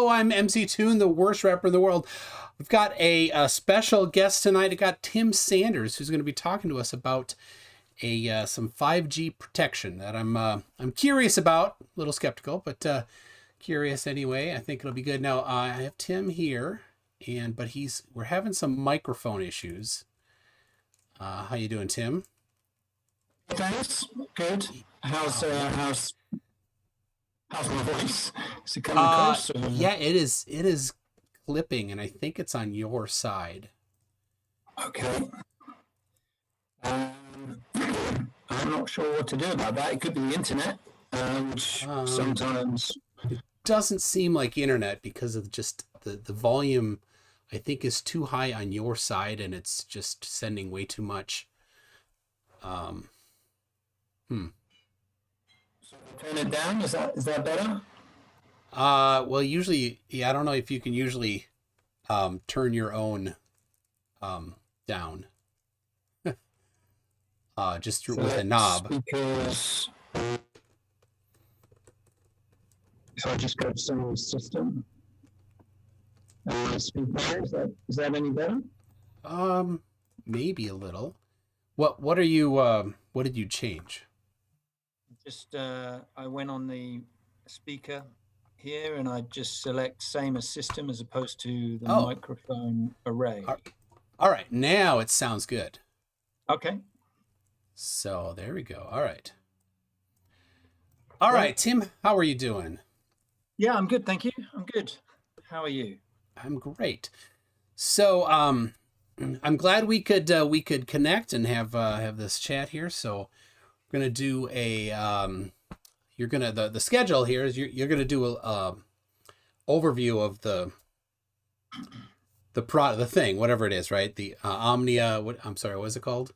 Hello, I'm MC Toon, the worst rapper in the world. We've got a special guest tonight. We've got Tim Sandars, who's going to be talking to us about some 5G protection that I'm curious about. A little skeptical, but curious anyway. I think it'll be good. Now I have Tim here, but we're having some microphone issues. How you doing, Tim? Thanks. Good. How's my voice? Is it coming across? Or? Yeah, it is clipping, and I think it's on your side. Okay. I'm not sure what to do about that. It could be the internet, which sometimes... It doesn't seem like internet because of just the volume, I think, is too high on your side, and it's just sending way too much. So turn it down. Is that better? Well, usually, yeah, I don't know if you can usually turn your own down. Just with a knob. Because if I just go to some system, speakers, is that any better? Maybe a little. What are you? What did you change? Just I went on the speaker here, and I just select same as system as opposed to the microphone array. All right, now it sounds good. Okay. So there we go. All right. All right, Tim, how are you doing? Yeah, I'm good, thank you. I'm good. How are you? I'm great. So I'm glad we could connect and have this chat here. So we're gonna do the schedule here is you're gonna do a overview of the thing, whatever it is, right? The Omnia. What was it called?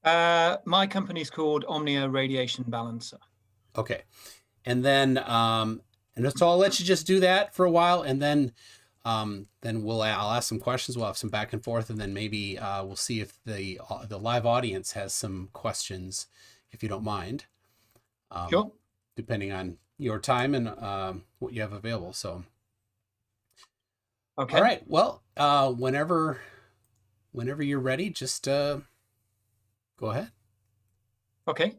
My company's called Omnia Radiation Balancer. Okay, and then so I'll let you just do that for a while, and then I'll ask some questions. We'll have some back and forth, and then maybe we'll see if the live audience has some questions, if you don't mind. Sure. Depending on your time and what you have available. So. Okay. All right. Well, whenever you're ready, just go ahead. Okay.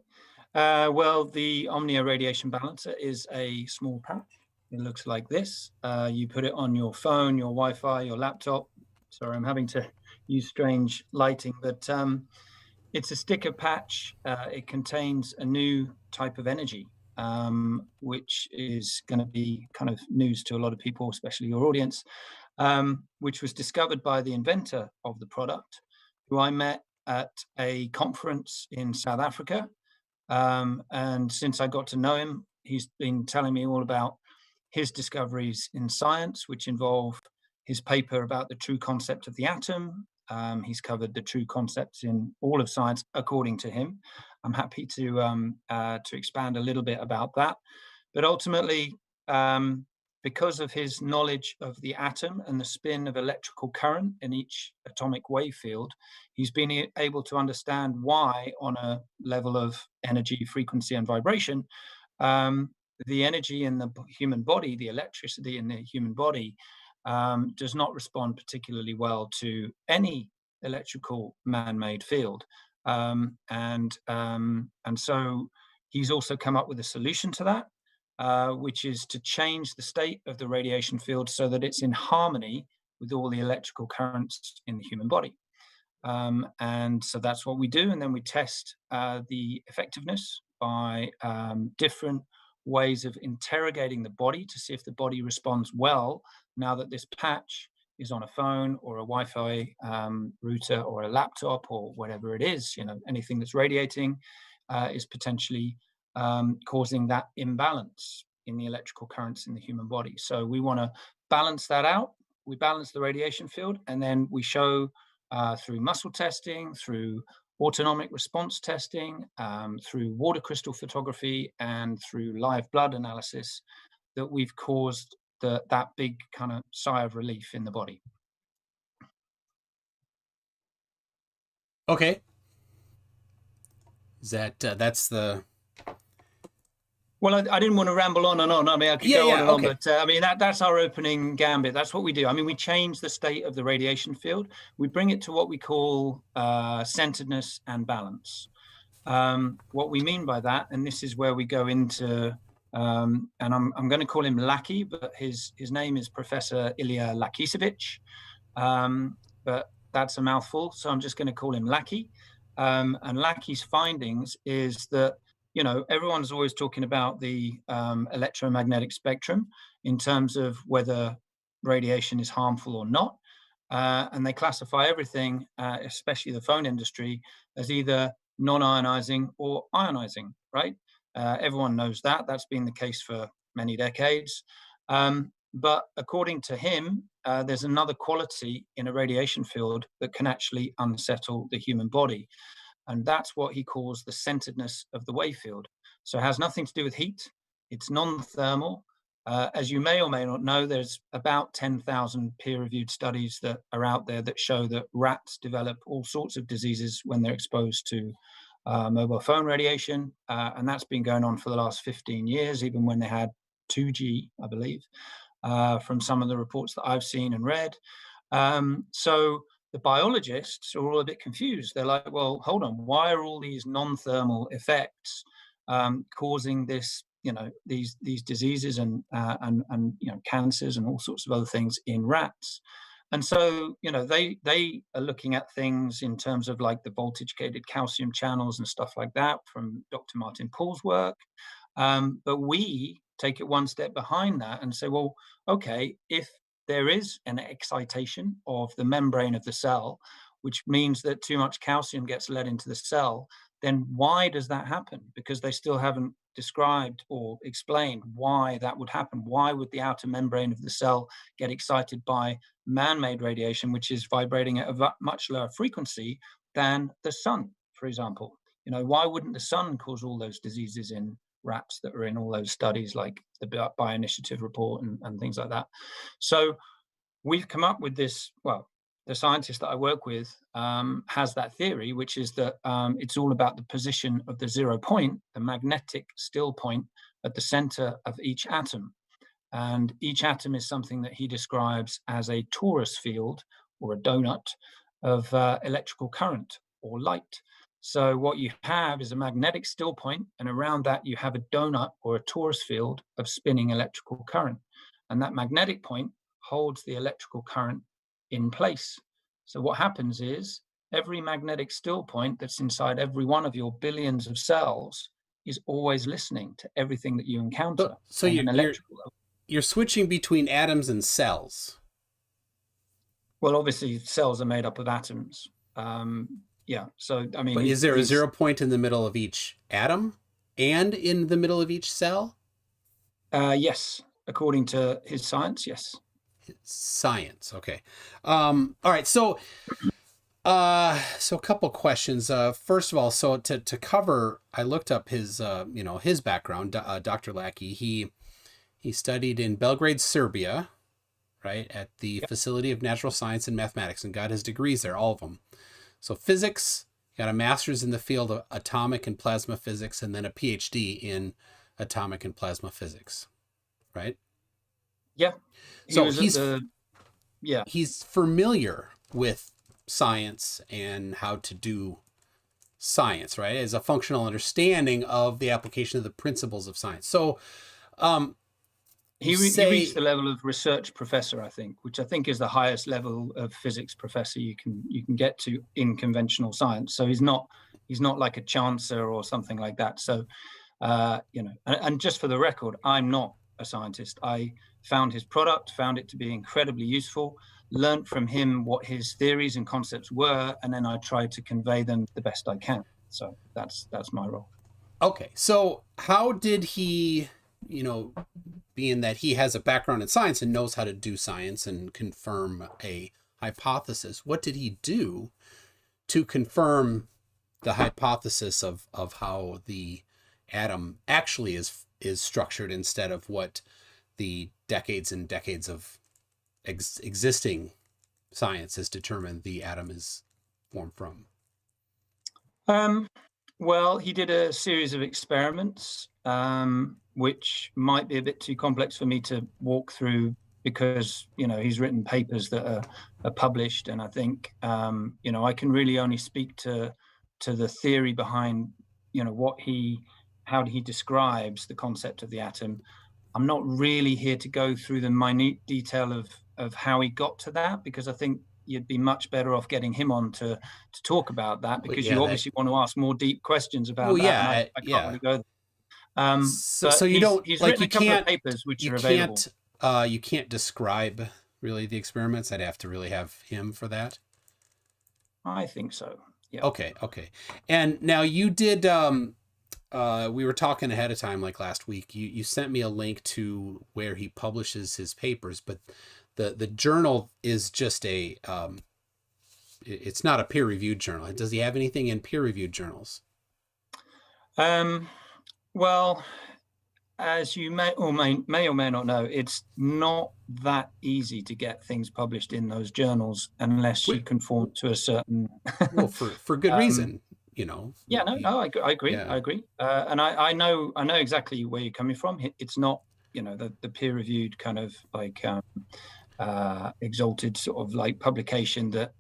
Well, the Omnia Radiation Balancer is a small patch. It looks like this. You put it on your phone, your Wi-Fi, your laptop. Sorry, I'm having to use strange lighting, but it's a sticker patch. It contains a new type of energy, which is going to be kind of news to a lot of people, especially your audience, which was discovered by the inventor of the product, who I met at a conference in South Africa. And since I got to know him, he's been telling me all about his discoveries in science, which involve his paper about the true concept of the atom. He's covered the true concepts in all of science, according to him. I'm happy to expand a little bit about that. But ultimately, because of his knowledge of the atom and the spin of electrical current in each atomic wave field, he's been able to understand why, on a level of energy, frequency, and vibration, the energy in the human body, the electricity in the human body, does not respond particularly well to any electrical man-made field. And so he's also come up with a solution to that, which is to change the state of the radiation field so that it's in harmony with all the electrical currents in the human body. And so that's what we do. And then we test the effectiveness by different ways of interrogating the body to see if the body responds well now that this patch is on a phone or a Wi-Fi router or a laptop or whatever it is. Anything that's radiating is potentially causing that imbalance in the electrical currents in the human body. So we want to balance that out. We balance the radiation field, and then we show through muscle testing, through autonomic response testing, through water crystal photography, and through live blood analysis that we've caused that big kind of sigh of relief in the body. Okay. Is that's the... Well, I didn't want to ramble on and on. I mean, I could go on and on, but I mean, that's our opening gambit. That's what we do. I mean, we change the state of the radiation field. We bring it to what we call centeredness and balance. What we mean by that, and this is where we go into, and I'm going to call him Laki, but his name is Professor Ilija Lakicevic, but that's a mouthful, so I'm just going to call him Laki. And Laki's findings is that, you know, everyone's always talking about the electromagnetic spectrum in terms of whether radiation is harmful or not. And they classify everything, especially the phone industry, as either non-ionizing or ionizing, right? Everyone knows that. That's been the case for many decades. But according to him, there's another quality in a radiation field that can actually unsettle the human body. And that's what he calls the centeredness of the wave field. So it has nothing to do with heat. It's non-thermal. As you may or may not know, there's about 10,000 peer-reviewed studies that are out there that show that rats develop all sorts of diseases when they're exposed to mobile phone radiation. And that's been going on for the last 15 years, even when they had 2G, I believe, from some of the reports that I've seen and read. So the biologists are all a bit confused. They're like, well, hold on, why are all these non-thermal effects causing this, you know, these diseases and you know, cancers and all sorts of other things in rats? And so, you know, they are looking at things in terms of like the voltage gated calcium channels and stuff like that from Dr. Martin Paul's work. But we take it one step behind that and say, well, okay, if there is an excitation of the membrane of the cell, which means that too much calcium gets let into the cell, then why does that happen? Because they still haven't described or explained why that would happen. Why would the outer membrane of the cell get excited by man-made radiation, which is vibrating at a much lower frequency than the sun, for example? You know, why wouldn't the sun cause all those diseases in rats that are in all those studies, like the Bioinitiative report and things like that? So we've come up with this, well, the scientist that I work with has that theory, which is that it's all about the position of the 0 point, the magnetic still point at the center of each atom. And each atom is something that he describes as a torus field or a donut of electrical current or light. So what you have is a magnetic still point, and around that you have a donut or a torus field of spinning electrical current. And that magnetic point holds the electrical current in place. So what happens is every magnetic still point that's inside every one of your billions of cells is always listening to everything that you encounter. So you're switching between atoms and cells. Well, obviously cells are made up of atoms. Yeah, so I mean, but is there a 0 point in the middle of each atom and in the middle of each cell? Yes, according to his science, yes. Science, okay. All right, so a couple questions. First of all, so to cover, I looked up his you know, his background. Dr. Laki, he studied in Belgrade, Serbia, right, at the Facility of Natural Science and Mathematics, and got his degrees there, all of them. So physics, got a master's in the field of atomic and plasma physics, and then a PhD in atomic and plasma physics, right? Yeah. So he's familiar with science and how to do science, right? As a functional understanding of the application of the principles of science. So he reached the level of research professor, I think, which I think is the highest level of physics professor you can get to in conventional science. So he's not like a chancellor or something like that. So you know, and just for the record, I'm not a scientist. I found his product, found it to be incredibly useful, learned from him what his theories and concepts were, and then I tried to convey them the best I can. So that's my role. Okay, so how did he, you know, being that he has a background in science and knows how to do science and confirm a hypothesis, what did he do to confirm the hypothesis of how the atom actually is structured, instead of what the decades and decades of existing science has determined the atom is formed from? Well, he did a series of experiments which might be a bit too complex for me to walk through because, he's written papers that are published. And I think, I can really only speak to the theory behind, how he describes the concept of the atom. I'm not really here to go through the minute detail of how he got to that, because I think you'd be much better off getting him on to talk about that, because you obviously want to ask more deep questions about that. And I can't really go there. So but you don't he's like written you a couple can't of papers which you are available. can't you can't describe really the experiments. I'd have to really have him for that. I think so. Yeah. Okay. And now you did. We were talking ahead of time, like last week. You sent me a link to where he publishes his papers, but the journal is just a it's not a peer-reviewed journal. Does he have anything in peer-reviewed journals? Well, as you may or may not know, it's not that easy to get things published in those journals unless you conform to a certain. Well, for good reason, Yeah, no, I agree. Yeah. I agree, and I know exactly where you're coming from. It's not, the peer-reviewed kind of like exalted sort of like publication that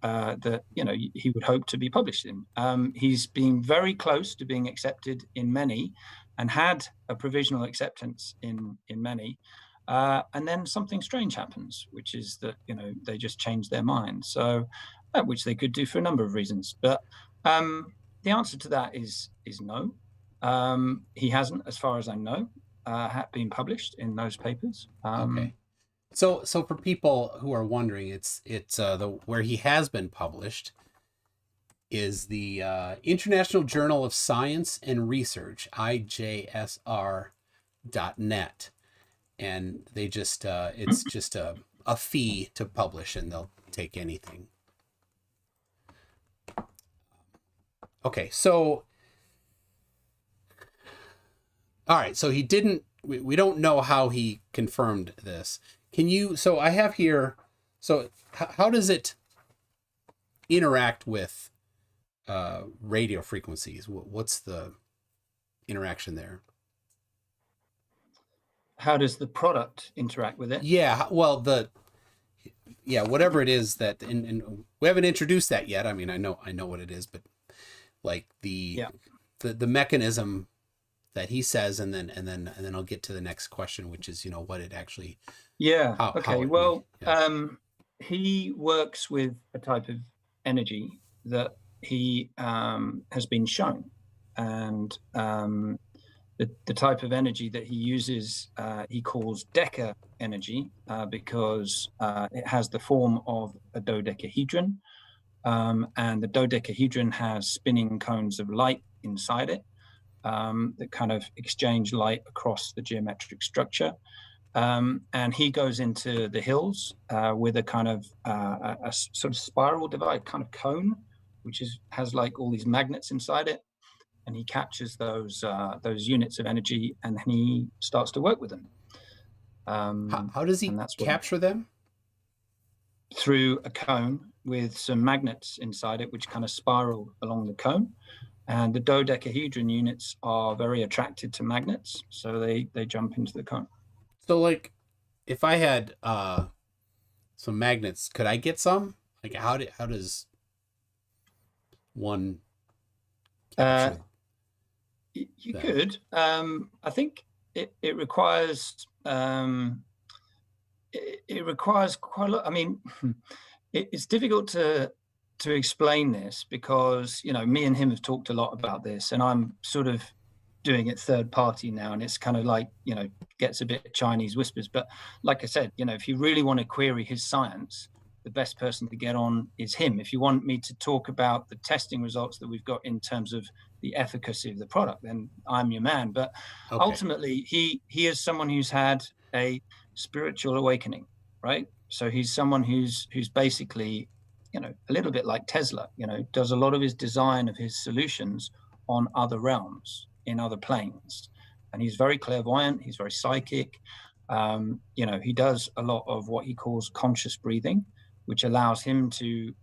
he would hope to be published in. He's been very close to being accepted in many, and had a provisional acceptance in many, and then something strange happens, which is that they just change their mind. So, which they could do for a number of reasons, but the answer to that is no. He hasn't, as far as I know, been published in those papers. Okay. So for people who are wondering, it's the where he has been published is the International Journal of Science and Research, IJSR.net, and they just it's just a fee to publish, and they'll take anything. Okay, so all right, so he didn't. We don't know how he confirmed this. Can you? So I have here. So how does it interact with radio frequencies? What's the interaction there? How does the product interact with it? Yeah, well, whatever it is that, and we haven't introduced that yet. I mean, I know what it is, but like the mechanism that he says, and then I'll get to the next question, which is what it actually. Yeah. How he works with a type of energy that he has been shown, and the type of energy that he uses he calls Deca energy, because it has the form of a dodecahedron, and the dodecahedron has spinning cones of light inside it that kind of exchange light across the geometric structure. And he goes into the hills with a kind of a sort of spiral divide kind of cone, which has like all these magnets inside it, and he captures those units of energy, and he starts to work with them. How does he capture them? Through a cone with some magnets inside it, which kind of spiral along the cone. And the dodecahedron units are very attracted to magnets, so they jump into the cone. So, like, if I had some magnets, could I get some? Like, how does one capture? You could. I think it requires it requires quite a lot. I mean, it's difficult to explain this because me and him have talked a lot about this, and I'm sort of doing it third party now, and it's kind of like gets a bit Chinese whispers. But like I said, if you really want to query his science, the best person to get on is him. If you want me to talk about the testing results that we've got in terms of the efficacy of the product, then I'm your man. But ultimately, he is someone who's had a spiritual awakening, right? So he's someone who's basically a little bit like Tesla, does a lot of his design of his solutions on other realms, in other planes. And he's very clairvoyant, he's very psychic. He does a lot of what he calls conscious breathing, which allows him to,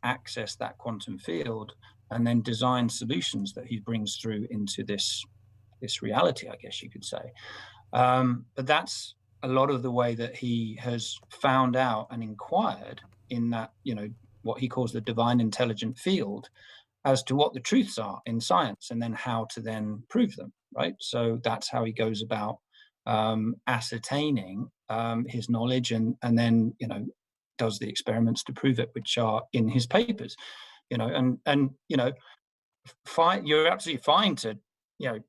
access that quantum field and then design solutions that he brings through into this this reality, I guess you could say. But that's a lot of the way that he has found out and inquired in that, what he calls the divine intelligent field, as to what the truths are in science, and then how to then prove them, right? So that's how he goes about ascertaining his knowledge, and then does the experiments to prove it, which are in his papers. Fine, you're absolutely fine to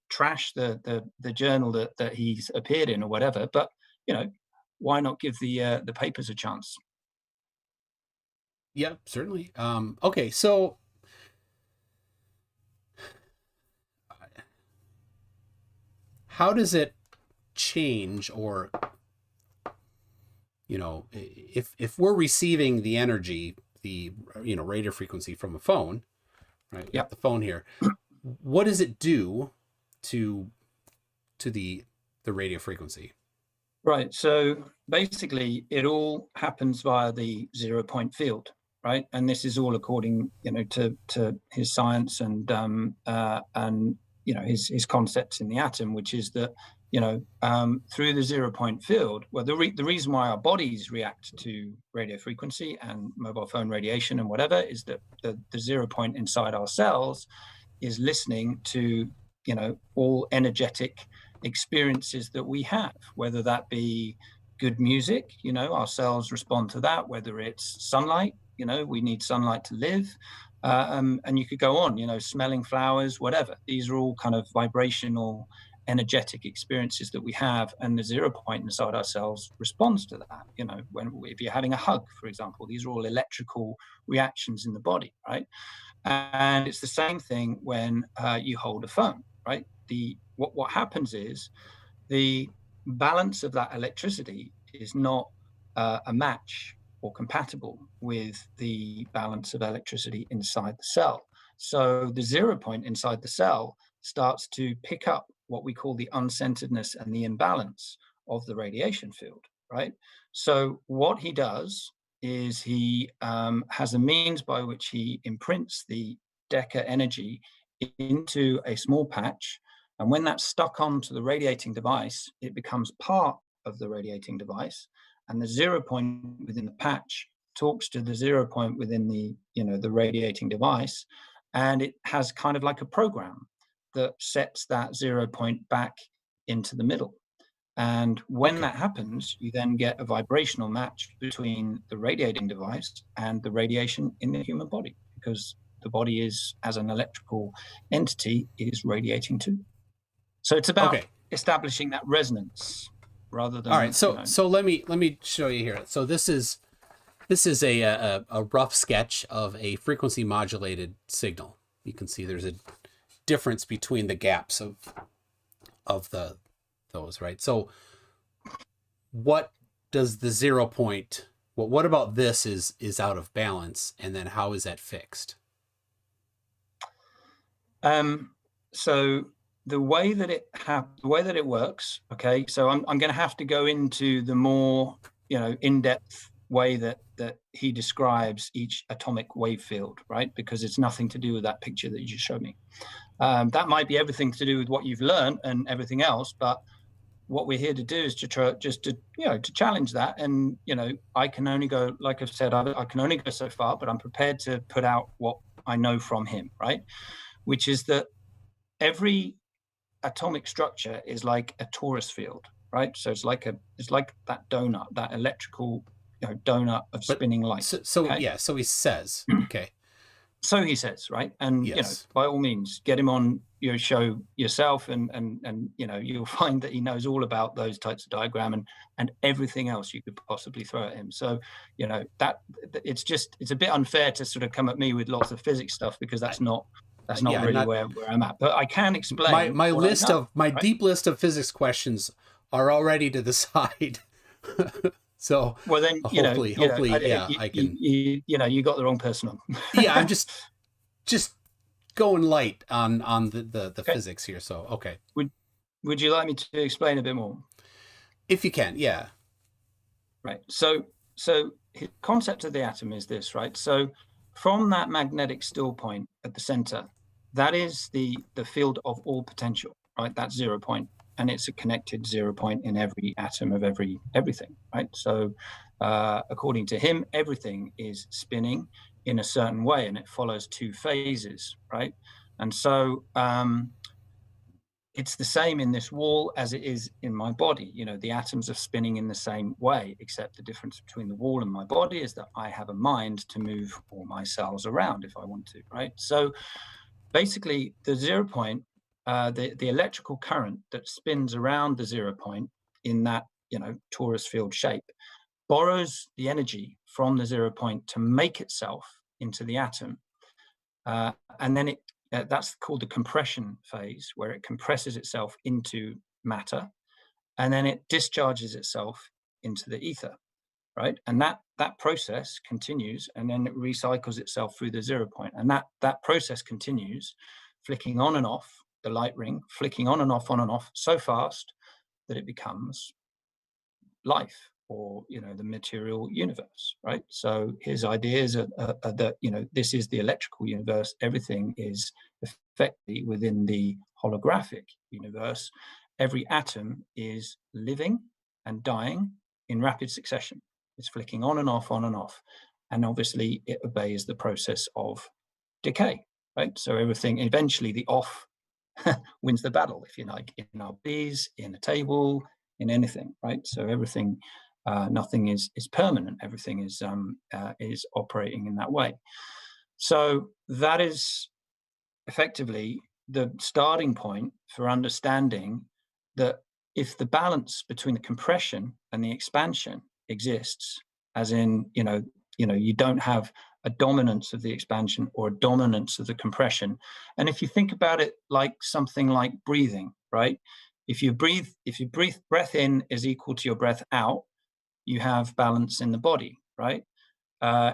trash the journal that he's appeared in or whatever, but why not give the papers a chance? Yeah, certainly. Okay, so how does it change, or if we're receiving the energy, the radio frequency from a phone, right? Yeah. The phone here, what does it do to the radio frequency? Right. So basically, it all happens via the 0-point field, right? And this is all according, to his science and his concepts in the atom, which is that through the 0-point field. Well, the reason why our bodies react to radio frequency and mobile phone radiation and whatever is that the 0-point inside our cells is listening to all energetic experiences that we have, whether that be good music, our cells respond to that, whether it's sunlight, we need sunlight to live, and you could go on, smelling flowers, whatever. These are all kind of vibrational, energetic experiences that we have, and the 0-point inside our cells responds to that. If you're having a hug, for example, these are all electrical reactions in the body, right? And it's the same thing when you hold a phone, right? What happens is the balance of that electricity is not a match or compatible with the balance of electricity inside the cell. So the 0-point inside the cell starts to pick up what we call the uncenteredness and the imbalance of the radiation field, right? So what he does is he has a means by which he imprints the Deca energy into a small patch. And when that's stuck onto the radiating device, it becomes part of the radiating device. And the 0-point within the patch talks to the 0-point within the, the radiating device. And it has kind of like a program that sets that 0-point back into the middle. And when that happens, you then get a vibrational match between the radiating device and the radiation in the human body, because the body is, as an electrical entity, is radiating too. So it's about establishing that resonance rather than. All right. So let me show you here. So this is a rough sketch of a frequency modulated signal. You can see there's a difference between the gaps of those, right? So what does the 0-point, what about this is out of balance, and then how is that fixed? So the way that it works, okay, so I'm going to have to go into the more in-depth way that he describes each atomic wave field, right? Because it's nothing to do with that picture that you just showed me. That might be everything to do with what you've learned and everything else, but what we're here to do is to try to challenge that. And I can only go, like I've said, I can only go so far, but I'm prepared to put out what I know from him, right? Which is that every atomic structure is like a torus field, right? So it's like that donut, that electrical donut of spinning light. So he says, okay. So he says, right? And yes. By all means, get him on your show yourself, and you'll find that he knows all about those types of diagram and everything else you could possibly throw at him. So that it's a bit unfair to sort of come at me with lots of physics stuff, because that's not really where I'm at. But I can explain my list of deep list of physics questions are already to the side. So well, then hopefully, I can. You got the wrong person on. Yeah, I'm just going light on the physics here. So okay. Would you like me to explain a bit more? If you can, yeah. Right. So his concept of the atom is this, right? So from that magnetic still point at the center, that is the field of all potential, right? That's 0 point, and it's a connected 0 point in every atom of everything, right? So according to him, everything is spinning in a certain way, and it follows two phases, right? And so it's the same in this wall as it is in my body. You know, the atoms are spinning in the same way, except the difference between the wall and my body is that I have a mind to move all my cells around if I want to, right? So basically the 0 point, the electrical current that spins around the 0 point in that, you know, torus field shape borrows the energy from the 0 point to make itself into the atom. And then that's called the compression phase, where it compresses itself into matter, and then it discharges itself into the ether, right? And that process continues, and then it recycles itself through the 0 point. And that process continues, flicking on and off the light ring, flicking on and off so fast that it becomes life, or, you know, the material universe, right? So his ideas are that, you know, this is the electrical universe. Everything is effectively within the holographic universe. Every atom is living and dying in rapid succession. It's flicking on and off, and obviously it obeys the process of decay, right? So everything, eventually the off wins the battle, if you like, in our bees, in a table, in anything, right? So everything, nothing is permanent. Everything is operating in that way. So that is effectively the starting point for understanding that if the balance between the compression and the expansion exists, as in, you don't have a dominance of the expansion or a dominance of the compression. And if you think about it like something like breathing, right? If you breathe, breath in is equal to your breath out, you have balance in the body, right?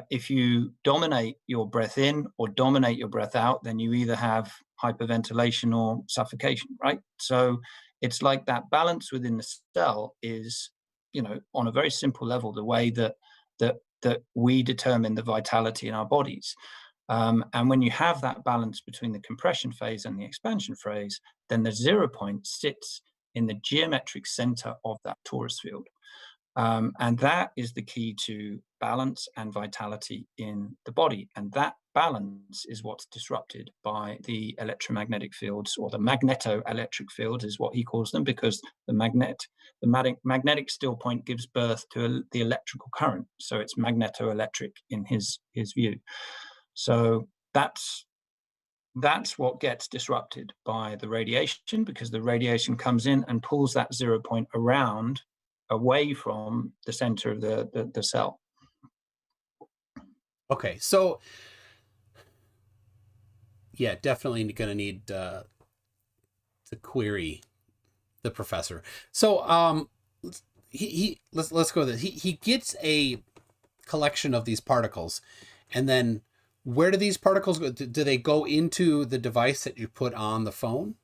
If you dominate your breath in or dominate your breath out, then you either have hyperventilation or suffocation, right? So it's like that balance within the cell is, on a very simple level, the way that we determine the vitality in our bodies. And when you have that balance between the compression phase and the expansion phase, then the 0 point sits in the geometric center of that torus field. And that is the key to balance and vitality in the body. And that balance is what's disrupted by the electromagnetic fields, or the magnetoelectric fields is what he calls them, because the magnetic still point gives birth to the electrical current. So it's magnetoelectric in his view. So that's what gets disrupted by the radiation, because the radiation comes in and pulls that 0 point around, away from the center of the cell. Okay, so yeah, definitely going to need to query the professor. So let's go with this. He gets a collection of these particles, and then where do these particles go? Do they go into the device that you put on the phone?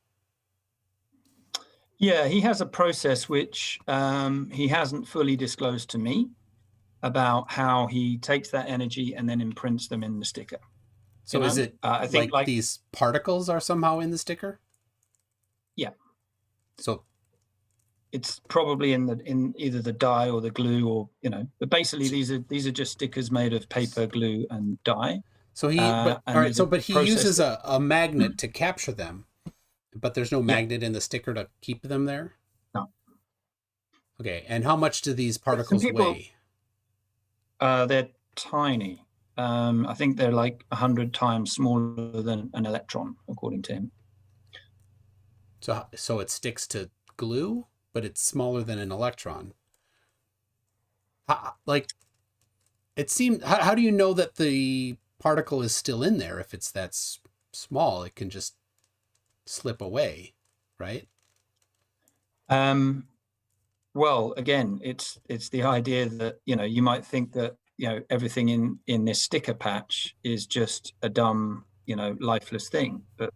Yeah, he has a process which he hasn't fully disclosed to me, about how he takes that energy and then imprints them in the sticker. So is it I think like these particles are somehow in the sticker? Yeah. So it's probably in either the dye or the glue, or but basically these are just stickers made of paper, glue, and dye. So he but he uses a magnet to capture them, but there's no magnet in the sticker to keep them there? No. Okay, and how much do these particles weigh? They're tiny. I think they're like 100 times smaller than an electron, according to him. So it sticks to glue, but it's smaller than an electron. It seems. How do you know that the particle is still in there? If it's that small, it can just slip away, right? Well, again, it's the idea that you might think that everything in this sticker patch is just a dumb lifeless thing, but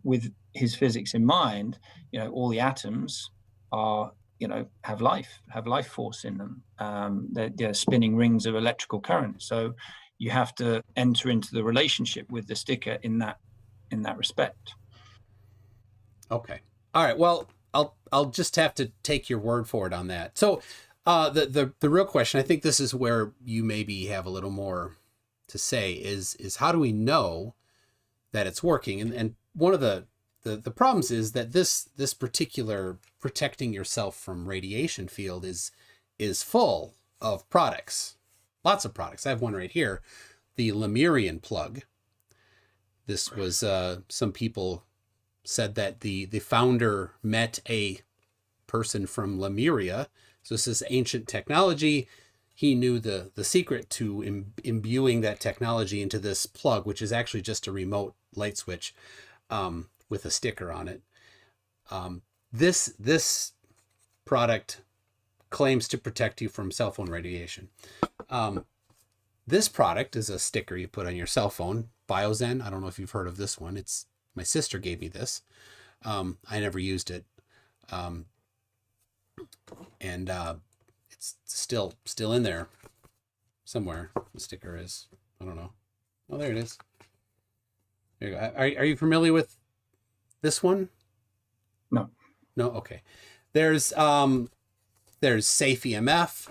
with his physics in mind, all the atoms are have life force in them. They're spinning rings of electrical current. So you have to enter into the relationship with the sticker in that respect. Okay. All right. Well, I'll just have to take your word for it on that. So, the real question, I think this is where you maybe have a little more to say, is how do we know that it's working? And one of the problems is that this particular protecting yourself from radiation field is full of products, lots of products. I have one right here, the Lemurian plug. This was some people said that the founder met a person from Lemuria. So this is ancient technology. He knew the secret to imbuing that technology into this plug, which is actually just a remote light switch with a sticker on it. This product claims to protect you from cell phone radiation. This product is a sticker you put on your cell phone, Biozen. I don't know if you've heard of this one. My sister gave me this. I never used it. And it's still in there somewhere. The sticker is, I don't know. Oh, there it is. There you go. Are you familiar with this one? No. No? Okay. There's Safe EMF.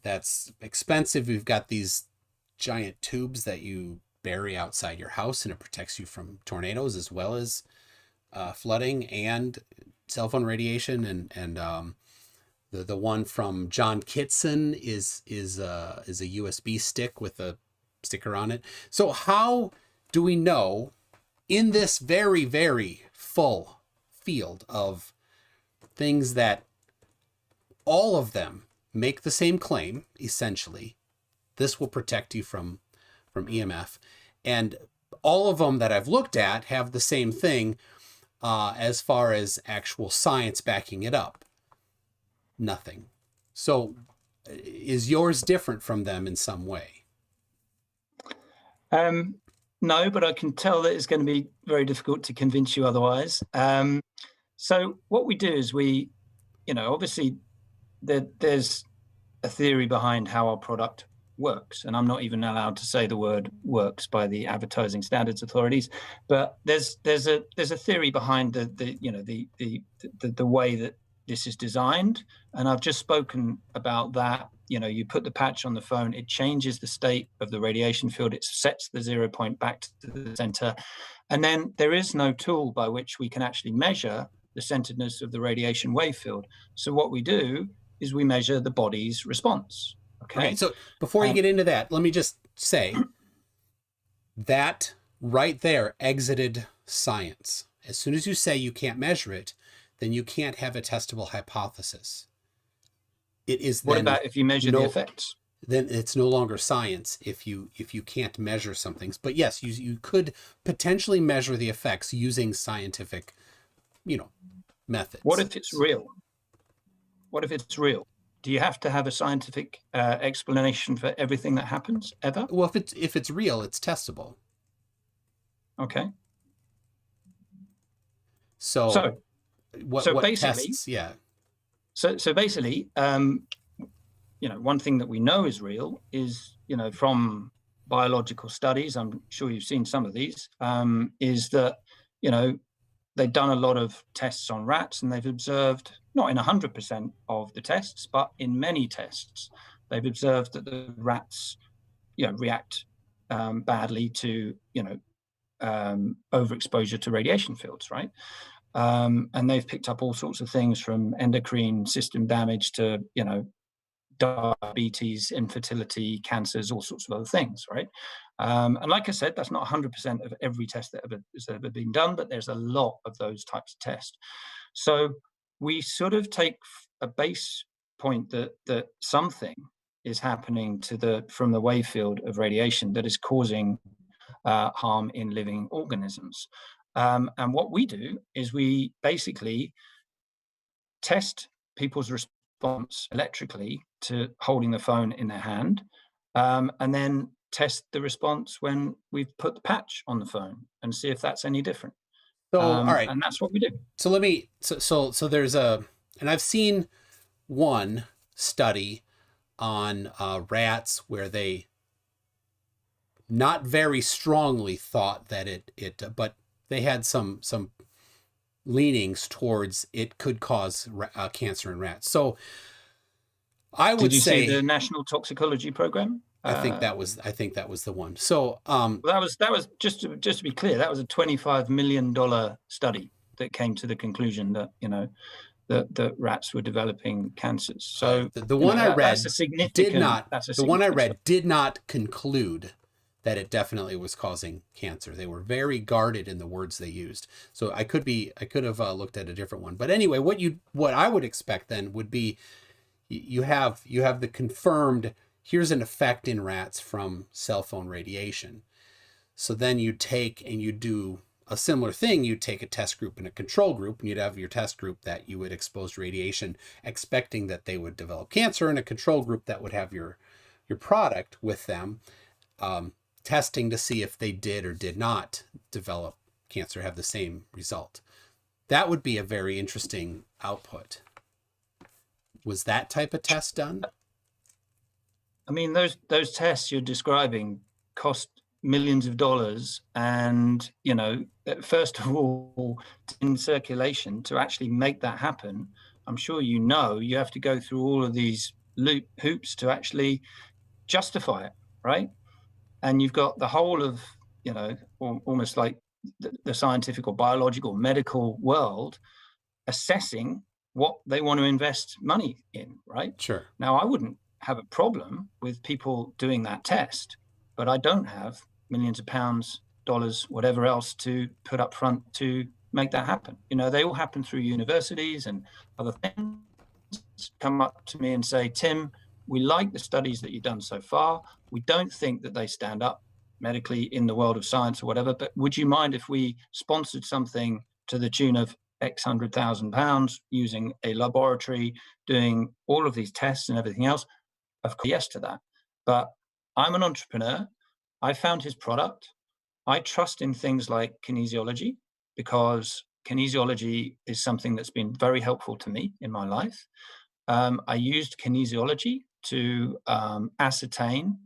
That's expensive. We've got these giant tubes that you bury outside your house, and it protects you from tornadoes as well as flooding and cell phone radiation. And the one from John Kitson is a USB stick with a sticker on it. So how do we know in this very, very full field of things that all of them make the same claim, essentially, this will protect you from EMF, and all of them that I've looked at have the same thing as far as actual science backing it up? Nothing. So is yours different from them in some way? No, but I can tell that it's going to be very difficult to convince you otherwise. So what we do is we, obviously there's a theory behind how our product works, and I'm not even allowed to say the word works by the advertising standards authorities, but there's a theory behind the way that this is designed, and I've just spoken about that. You put the patch on the phone, it changes the state of the radiation field, it sets the 0 point back to the center, and then there is no tool by which we can actually measure the centeredness of the radiation wave field. So what we do is we measure the body's response. Okay, so before you get into that, let me just say that right there exited science. As soon as you say you can't measure it, then you can't have a testable hypothesis. It is. What about if you measure the effects? Then it's no longer science if you can't measure some things. But yes, you could potentially measure the effects using scientific, methods. What if it's real? What if it's real? Do you have to have a scientific explanation for everything that happens ever? Well, if it's real, it's testable. Okay. So what basically, tests? Yeah. So basically, one thing that we know is real is, from biological studies, I'm sure you've seen some of these, is that, they've done a lot of tests on rats, and they've observed, not in 100% of the tests, but in many tests, they've observed that the rats, react badly to, overexposure to radiation fields, right? And they've picked up all sorts of things from endocrine system damage to, diabetes, infertility, cancers, all sorts of other things, right? And like I said, that's not 100% of every test that has ever been done, but there's a lot of those types of tests. So we sort of take a base point that something is happening from the wave field of radiation that is causing harm in living organisms. And what we do is we basically test people's response electrically to holding the phone in their hand, and then test the response when we've put the patch on the phone and see if that's any different. So, all right. And that's what we do. So let me, so there's and I've seen one study on rats where they not very strongly thought that but they had some leanings towards it could cause cancer in rats. So I would Did you say see the National Toxicology Program? I think that was the one. So well, that was just to be clear, that was a $25 million study that came to the conclusion that that rats were developing cancers. So the one I read that's a significant. The one I read did not conclude that it definitely was causing cancer. They were very guarded in the words they used. So I could have looked at a different one. But anyway, what I would expect then would be you have the confirmed, here's an effect in rats from cell phone radiation. So then you take and you do a similar thing. You take a test group and a control group, and you'd have your test group that you would expose to radiation, expecting that they would develop cancer, and a control group that would have your product with them, testing to see if they did or did not develop cancer, have the same result. That would be a very interesting output. Was that type of test done? I mean, those tests you're describing cost millions of dollars, and first of all, in circulation, to actually make that happen, I'm sure you have to go through all of these hoops to actually justify it, right? And you've got the whole of almost like the scientific or biological medical world assessing what they want to invest money in, right? Sure. Now, I wouldn't have a problem with people doing that test, but I don't have millions of pounds, dollars, whatever else to put up front to make that happen. They all happen through universities and other things. Come up to me and say, Tim, we like the studies that you've done so far. We don't think that they stand up medically in the world of science or whatever, but would you mind if we sponsored something to the tune of X £100,000 using a laboratory, doing all of these tests and everything else? Of course, yes to that. But I'm an entrepreneur. I found his product. I trust in things like kinesiology, because kinesiology is something that's been very helpful to me in my life. I used kinesiology to ascertain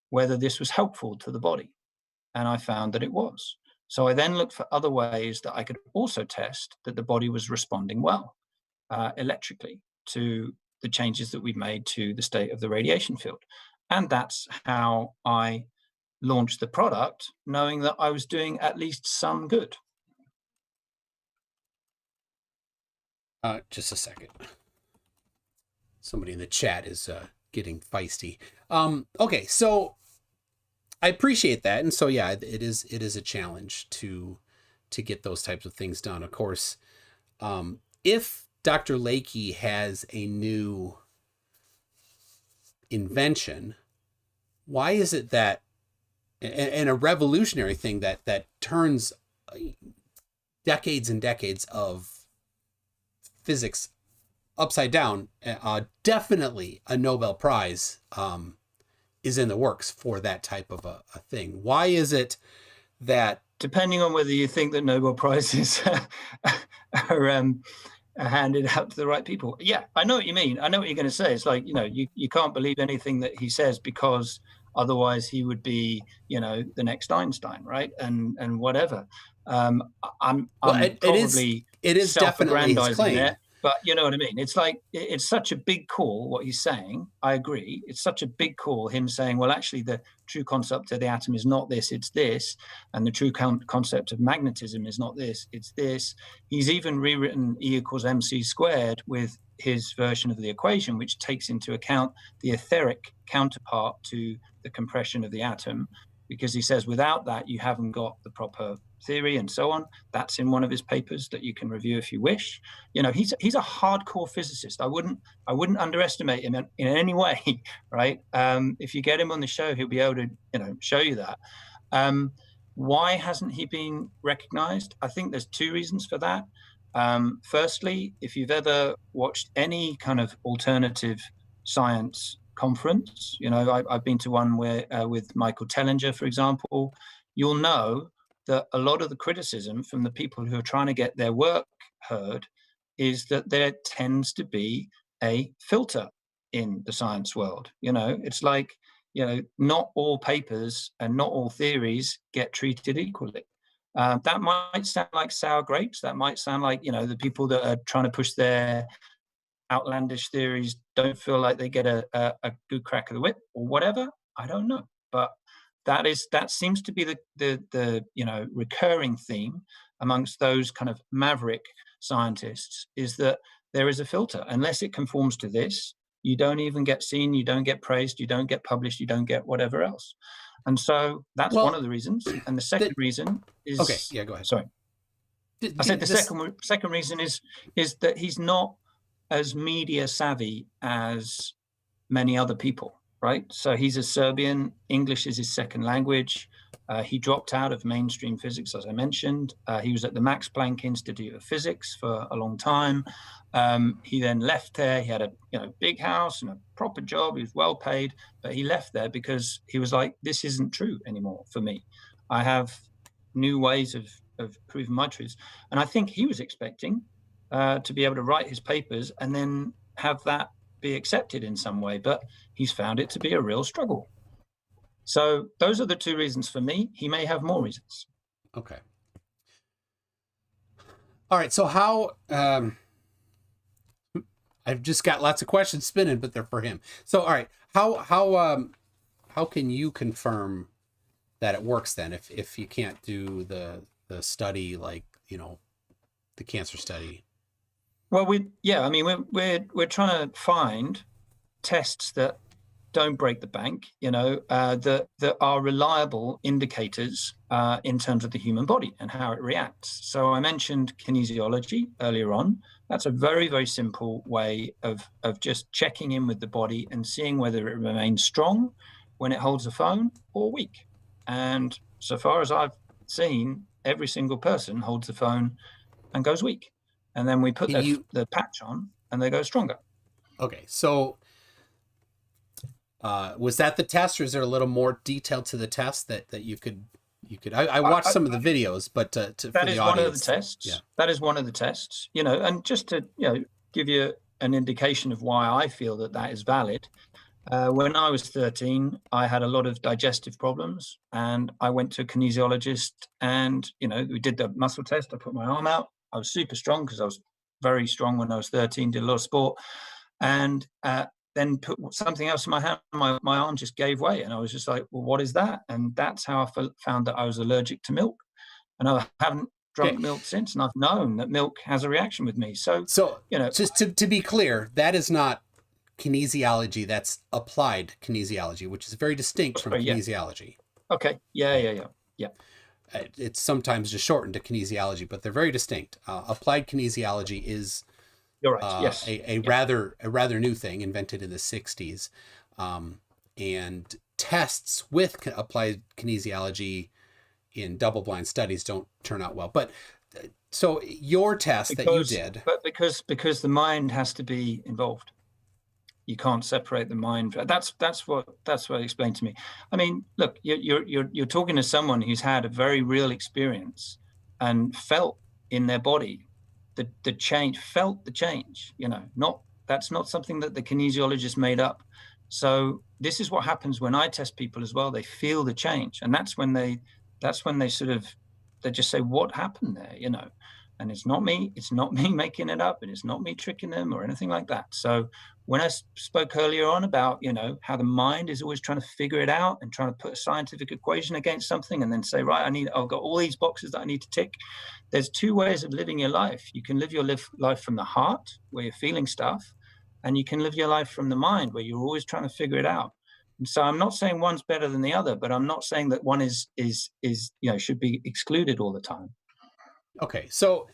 whether this was helpful to the body, and I found that it was. So I then looked for other ways that I could also test that the body was responding well electrically to the changes that we've made to the state of the radiation field. And that's how I launched the product, knowing that I was doing at least some good. Just a second. Somebody in the chat is getting feisty. Okay, so I appreciate that, and so yeah, it is a challenge to get those types of things done. Of course, if Dr. Lakey has a new invention, why is it that, and a revolutionary thing that turns decades and decades of physics upside down, definitely a Nobel Prize is in the works for that type of a thing? Why is it that, depending on whether you think that Nobel Prizes are handed out to the right people? Yeah, I know what you mean. I know what you're going to say. It's like, you can't believe anything that he says, because otherwise he would be, the next Einstein, right? And whatever. I'm probably it is definitely his claim. there. But you know what I mean? It's like, it's such a big call, what he's saying. I agree. It's such a big call, him saying, well, actually, the true concept of the atom is not this, it's this. And the true concept of magnetism is not this, it's this. He's even rewritten E = mc squared with his version of the equation, which takes into account the etheric counterpart to the compression of the atom, because he says without that, you haven't got the proper theory and so on. That's in one of his papers that you can review if you wish. He's a hardcore physicist. I wouldn't underestimate him in any way, right? If you get him on the show, he'll be able to show you that. Why hasn't he been recognized? I think there's two reasons for that. Firstly, if you've ever watched any kind of alternative science conference, I've been to one where with Michael Tellinger, for example, you'll know that a lot of the criticism from the people who are trying to get their work heard is that there tends to be a filter in the science world. It's like, not all papers and not all theories get treated equally. That might sound like sour grapes. That might sound like, the people that are trying to push their outlandish theories don't feel like they get a good crack of the whip or whatever. I don't know. But that seems to be the recurring theme amongst those kind of maverick scientists, is that there is a filter. Unless it conforms to this, you don't even get seen, you don't get praised, you don't get published, you don't get whatever else. And so that's one Well, of the reasons. And the second reason is, okay, yeah, go ahead. Sorry. I said the second reason is that he's not as media savvy as many other people, right? So he's a Serbian. English is his second language. He dropped out of mainstream physics, as I mentioned. He was at the Max Planck Institute of Physics for a long time. He then left there. He had a big house and a proper job. He was well paid, but he left there because he was like, this isn't true anymore for me. I have new ways of proving my truths. And I think he was expecting to be able to write his papers and then have that be accepted in some way, but he's found it to be a real struggle. So those are the two reasons for me. He may have more reasons. Okay. All right. So how, I've just got lots of questions spinning, but they're for him. So, all right. How can you confirm that it works then, if you can't do the study, like, the cancer study? Well, we're trying to find tests that don't break the bank, that are reliable indicators in terms of the human body and how it reacts. So I mentioned kinesiology earlier on. That's a very, very simple way of just checking in with the body and seeing whether it remains strong when it holds a phone or weak. And so far as I've seen, every single person holds the phone and goes weak. And then we put the patch on and they go stronger. Okay. So was that the test, or is there a little more detail to the test that you could, I watched some of the videos, but that is one of the tests. Yeah. That is one of the tests, and just to, give you an indication of why I feel that is valid. When I was 13, I had a lot of digestive problems, and I went to a kinesiologist, and, we did the muscle test. I put my arm out. I was super strong because I was very strong when I was 13, did a lot of sport, and then put something else in my hand. My arm just gave way, and I was just like, well, what is that? And that's how I found that I was allergic to milk. And I haven't drunk milk since, and I've known that milk has a reaction with me. So just to be clear, that is not kinesiology, that's applied kinesiology, which is very distinct from kinesiology. Okay. Yeah. It's sometimes just shortened to kinesiology, but they're very distinct. Applied kinesiology is, you're right. Yes. A rather new thing, invented in the 60s. And tests with applied kinesiology in double-blind studies don't turn out well. But so your test that you did, but because the mind has to be involved, you can't separate the mind. That's what explained to me. I mean, look, you're talking to someone who's had a very real experience and felt in their body the change, felt the change. That's not something that the kinesiologist made up. So this is what happens when I test people as well. They feel the change, and that's when they just say, what happened there, and it's not me making it up, and it's not me tricking them or anything like that. So when I spoke earlier on about, how the mind is always trying to figure it out and trying to put a scientific equation against something and then say, right, I've got all these boxes that I need to tick. There's two ways of living your life. You can live your life from the heart, where you're feeling stuff, and you can live your life from the mind, where you're always trying to figure it out. And so I'm not saying one's better than the other, but I'm not saying that one is should be excluded all the time. Okay, so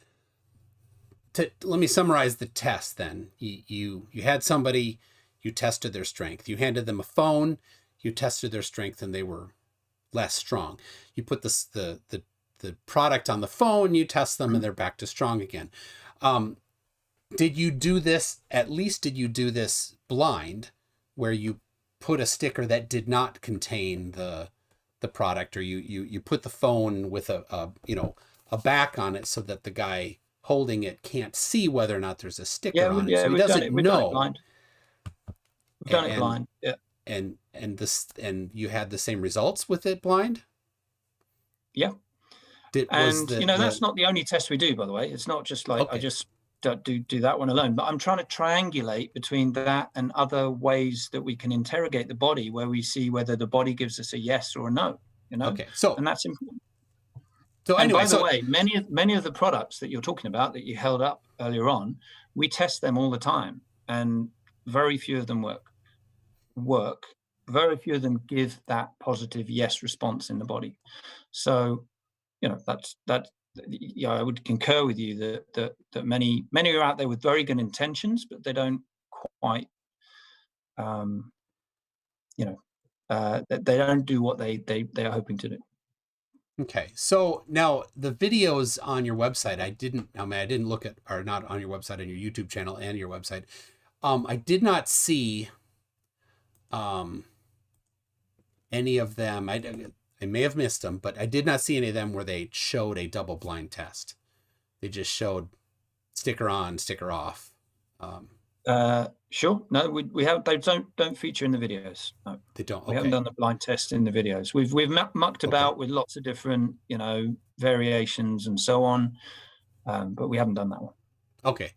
let me summarize the test then. You had somebody, you tested their strength. You handed them a phone, you tested their strength, and they were less strong. You put the product on the phone, you test them, and they're back to strong again. Did you do this blind, where you put a sticker that did not contain the product, or you put the phone with a back on it so that the guy holding it can't see whether or not there's a sticker on it, so he doesn't know. We've done it blind. Yeah. And you had the same results with it blind? Yeah. And that's not the only test we do, by the way. It's not just like, okay, I just don't do that one alone, but I'm trying to triangulate between that and other ways that we can interrogate the body, where we see whether the body gives us a yes or a no, Okay. So, and that's important. So anyway, by the way, many of the products that you're talking about that you held up earlier on, we test them all the time, and very few of them work. Very few of them give that positive yes response in the body. So, I would concur with you that many are out there with very good intentions, but they don't quite, they don't do what they are hoping to do. Okay, so now the videos on your website, I didn't look at, or not on your website, on your YouTube channel and your website. I did not see any of them. I may have missed them, but I did not see any of them where they showed a double blind test. They just showed sticker on, sticker off. Sure. No, we have. They don't feature in the videos. No, they don't. Okay. We haven't done the blind test in the videos. We've mucked about with lots of different, variations and so on, but we haven't done that one. Okay.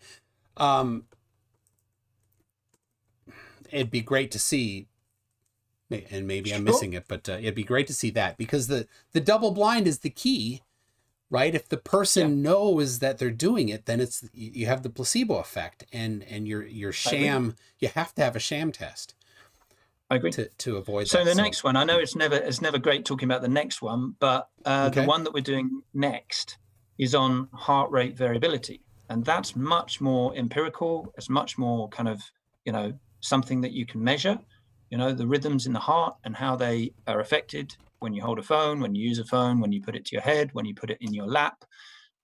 It'd be great to see, and maybe I'm missing it, but it'd be great to see that, because the double blind is the key, right? If the person knows that they're doing it, then you have the placebo effect, and your sham, you have to have a sham test. I agree. To avoid so that. The next one, I know it's never great talking about the next one, but the one that we're doing next is on heart rate variability, and that's much more empirical. It's much more kind of, something that you can measure, the rhythms in the heart and how they are affected when you hold a phone, when you use a phone, when you put it to your head, when you put it in your lap,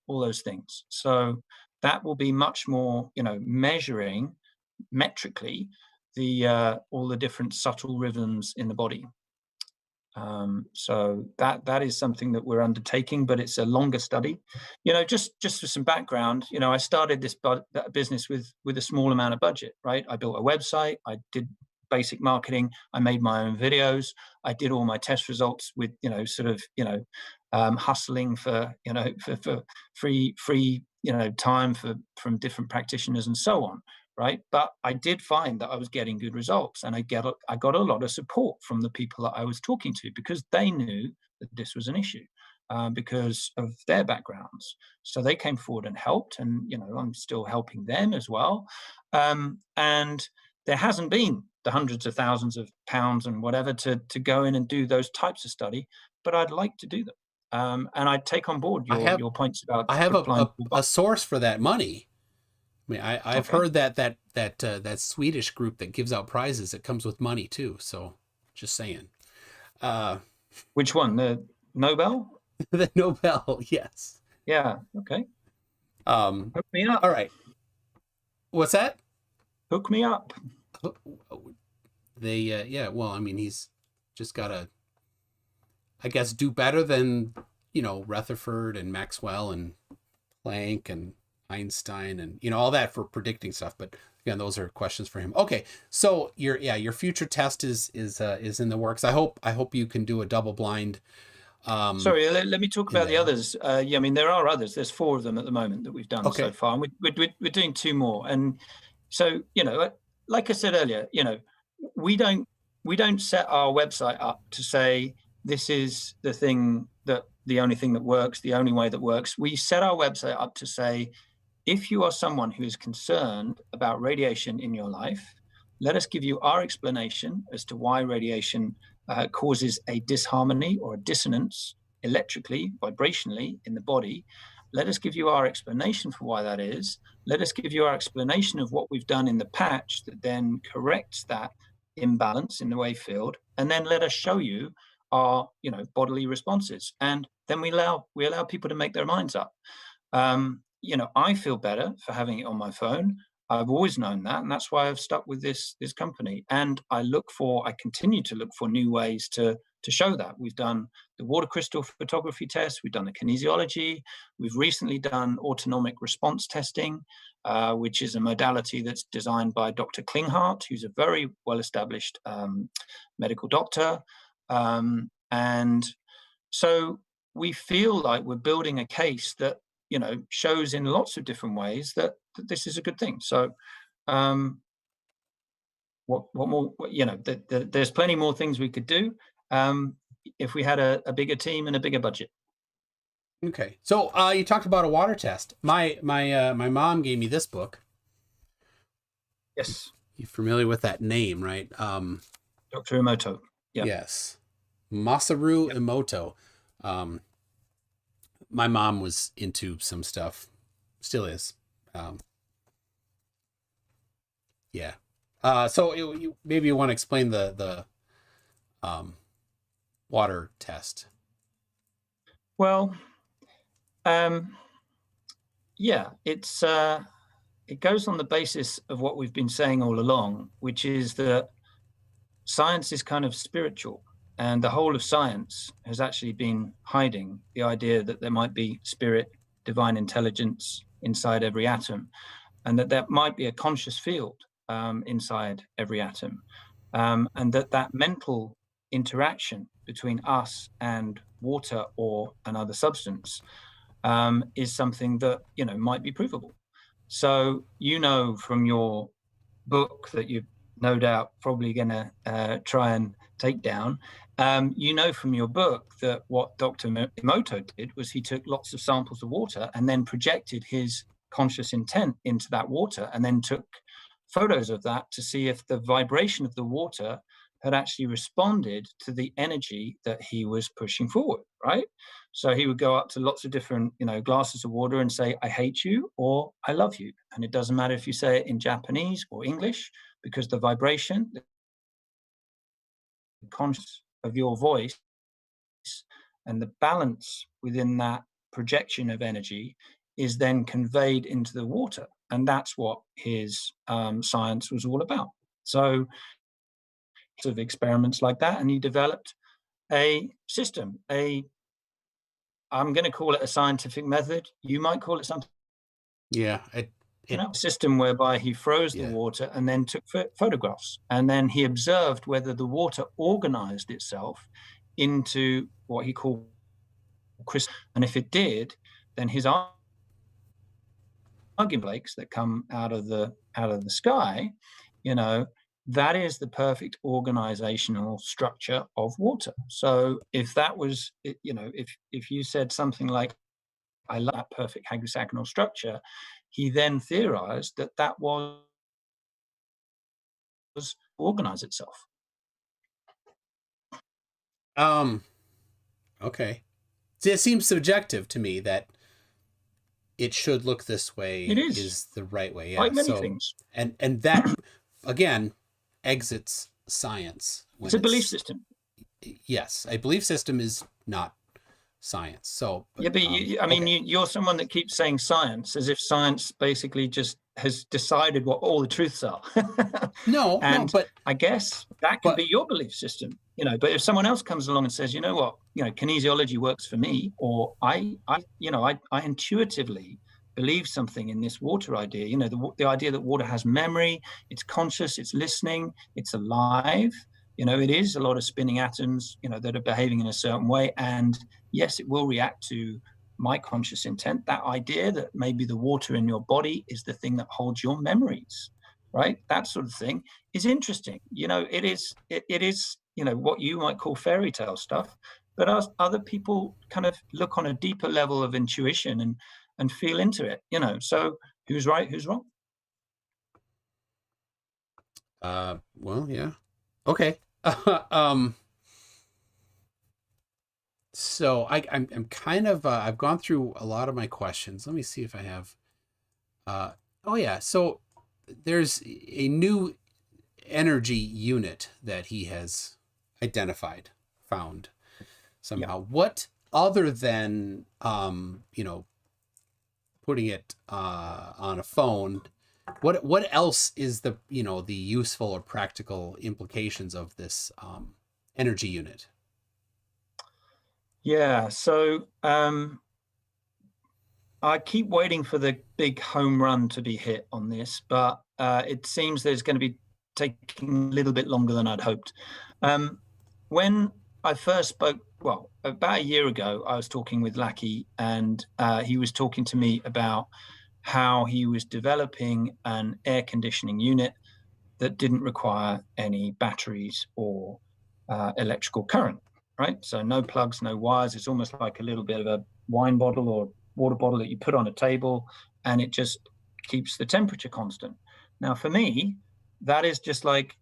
all those things. So that will be much more, measuring metrically all the different subtle rhythms in the body. So that is something that we're undertaking, but it's a longer study. Just for some background, I started this business with a small amount of budget, right? I built a website, I did basic marketing, I made my own videos, I did all my test results with, hustling for free, time from different practitioners and so on. Right. But I did find that I was getting good results, and I got a lot of support from the people that I was talking to, because they knew that this was an issue because of their backgrounds. So they came forward and helped, and, I'm still helping them as well. And there hasn't been the hundreds of thousands of pounds and whatever to go in and do those types of study, but I'd like to do them. And I'd take on board your points about. I have a source for that money. I mean, I've heard that Swedish group that gives out prizes, it comes with money too. So just saying. Which one? The Nobel? The Nobel, yes. Yeah. Okay. Hook me up. All right. What's that? Hook me up. Well, I mean, he's just got to, I guess, do better than, Rutherford and Maxwell and Planck and Einstein and all that for predicting stuff, but again, those are questions for him. Okay, so your future test is in the works. I hope you can do a double blind. Sorry, let me talk about the others. I mean, there are others. There's 4 of them at the moment that we've done so far, and we're doing 2 more. And so like I said earlier, we don't set our website up to say this is the only thing that works, the only way that works. We set our website up to say, if you are someone who is concerned about radiation in your life, let us give you our explanation as to why radiation causes a disharmony or a dissonance electrically, vibrationally in the body. Let us give you our explanation for why that is. Let us give you our explanation of what we've done in the patch that then corrects that imbalance in the wave field. And then let us show you our, bodily responses. And then we allow people to make their minds up. I feel better for having it on my phone. I've always known that, and that's why I've stuck with this company. And I continue to look for new ways to show that. We've done the water crystal photography test. We've done the kinesiology. We've recently done autonomic response testing, which is a modality that's designed by Dr. Klinghardt, who's a very well-established medical doctor. And so we feel like we're building a case that, shows in lots of different ways that this is a good thing. So what more, there's plenty more things we could do if we had a bigger team and a bigger budget. Okay. So you talked about a water test. My mom gave me this book. Yes. You're familiar with that name, right? Dr. Emoto. Yeah. Yes. Masaru Emoto. My mom was into some stuff. Still is. Yeah. So maybe you want to explain the water test. Well, yeah, it goes on the basis of what we've been saying all along, which is that science is kind of spiritual, and the whole of science has actually been hiding the idea that there might be spirit, divine intelligence inside every atom, and that there might be a conscious field inside every atom, and that mental interaction between us and water or another substance is something that might be provable. So from your book that you're no doubt probably going to try and take down, from your book that what Dr. Emoto did was he took lots of samples of water and then projected his conscious intent into that water, and then took photos of that to see if the vibration of the water had actually responded to the energy that he was pushing forward, right? So he would go up to lots of different, glasses of water and say, I hate you, or I love you. And it doesn't matter if you say it in Japanese or English, because the vibration, the conscious of your voice and the balance within that projection of energy is then conveyed into the water. And that's what his science was all about. So sort of experiments like that, and he developed a system, I'm going to call it a scientific method. You might call it something. Yeah. A system whereby he froze the water and then took photographs, and then he observed whether the water organized itself into what he called crystal. And if it did, then his argument flakes that come out of the sky, that is the perfect organizational structure of water. So if that was, if you said something like, I love that perfect hexagonal structure, he then theorized that was organize itself. Okay. See, it seems subjective to me that it should look this way. It is the right way. Yeah. Like many things. And that again exits science. It's a belief system. Yes, a belief system is not science. So yeah, but you're someone that keeps saying science as if science basically just has decided what all the truths are. No, but I guess that could be your belief system, but if someone else comes along and says, you know what, kinesiology works for me, or I intuitively believe something in this water idea, the idea that water has memory, it's conscious, it's listening, it's alive. It is a lot of spinning atoms, that are behaving in a certain way. And yes, it will react to my conscious intent. That idea that maybe the water in your body is the thing that holds your memories, right? That sort of thing is interesting. It is, what you might call fairy tale stuff, but other people kind of look on a deeper level of intuition and feel into it, so who's right, who's wrong? Well, yeah. Okay. So I'm kind of I've gone through a lot of my questions. Let me see if I have. Oh yeah. So there's a new energy unit that he has identified, found somehow. Yeah. What other than putting it on a phone? What else is the the useful or practical implications of this energy unit? Yeah, so I keep waiting for the big home run to be hit on this, but it seems there's going to be taking a little bit longer than I'd hoped. When I first spoke, well, about a year ago, I was talking with Lackey, and he was talking to me about how he was developing an air conditioning unit that didn't require any batteries or electrical current, right? So no plugs, no wires. It's almost like a little bit of a wine bottle or water bottle that you put on a table, and it just keeps the temperature constant. Now, for me, that is just like,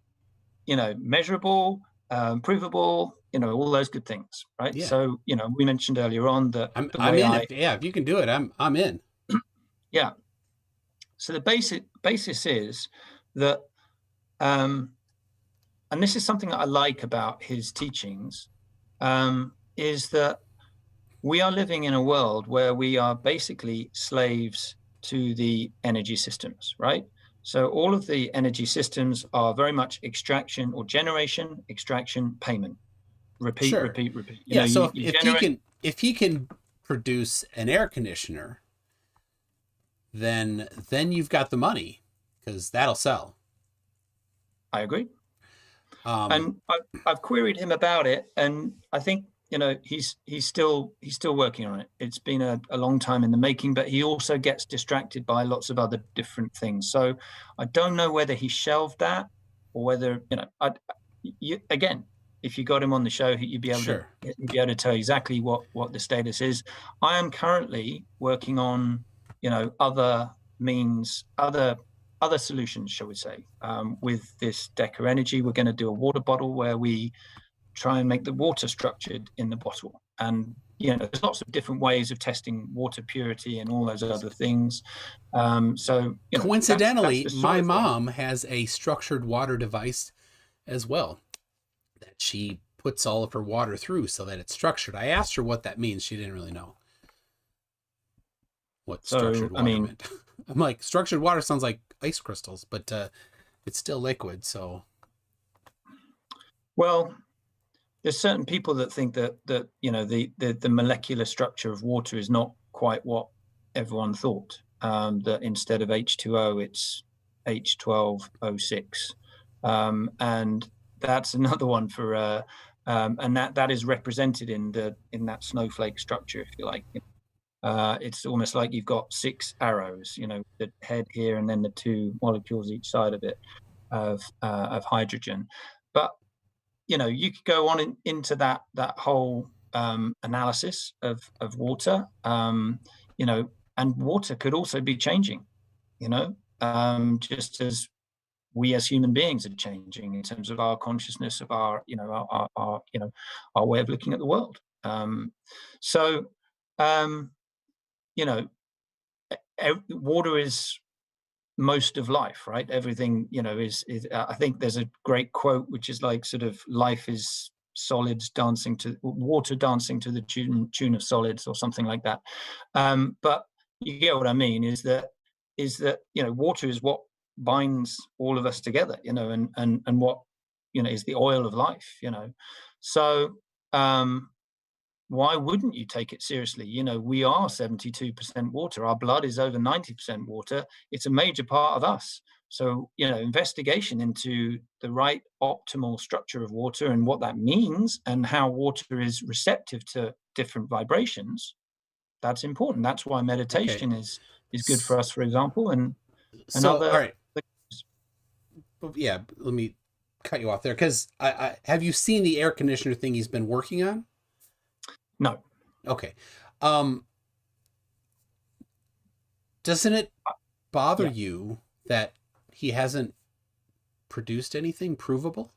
measurable, provable, all those good things, right? Yeah. So, we mentioned earlier on that the I'm way in. If you can do it, I'm in. yeah. So the basis is that, and this is something that I like about his teachings, is that we are living in a world where we are basically slaves to the energy systems, right? So all of the energy systems are very much extraction or generation, extraction, payment, repeat, Sure. repeat, repeat. Yeah. So You if generate. he can produce an air conditioner, then you've got the money, because that'll sell. I agree. Um, And I've queried him about it, and I think he's still working on it. It's been a long time in the making, but he also gets distracted by lots of other different things. So I don't know whether he shelved that, or whether again, if you got him on the show, you'd be able sure. to tell exactly what the status is. I am currently working on other means, other solutions, shall we say, with this Deca energy. We're going to do a water bottle where we try and make the water structured in the bottle. And, there's lots of different ways of testing water purity and all those other things. So, Coincidentally, that's the my sort of thing. mom has a structured water device as well that she puts all of her water through so that it's structured. I asked her what that means. She didn't really know what structured water meant. I'm like, structured water sounds like ice crystals, but it's still liquid. So, well, there's certain people that think that the molecular structure of water is not quite what everyone thought. That instead of H2O, it's H12O6, and that's another one for and that is represented in that snowflake structure, if you like. It's almost like you've got 6 arrows, the head here and then the 2 molecules each side of it of hydrogen. But you could go on into that whole analysis of water, and water could also be changing, just as we as human beings are changing in terms of our consciousness, of our our way of looking at the world. So water is most of life, right? Everything, is I think there's a great quote which is like, sort of, life is solids dancing to water, dancing to the tune of solids, or something like that. But you get what I mean, is that water is what binds all of us together, and what is the oil of life. So why wouldn't you take it seriously? We are 72% water. Our blood is over 90% water. It's a major part of us. So, investigation into the right optimal structure of water and what that means, and how water is receptive to different vibrations, that's important. That's why meditation is good for us, for example, and so other. all right. Yeah, let me cut you off there, because I have you seen the air conditioner thing he's been working on? No. Okay. Doesn't it bother you that he hasn't produced anything provable?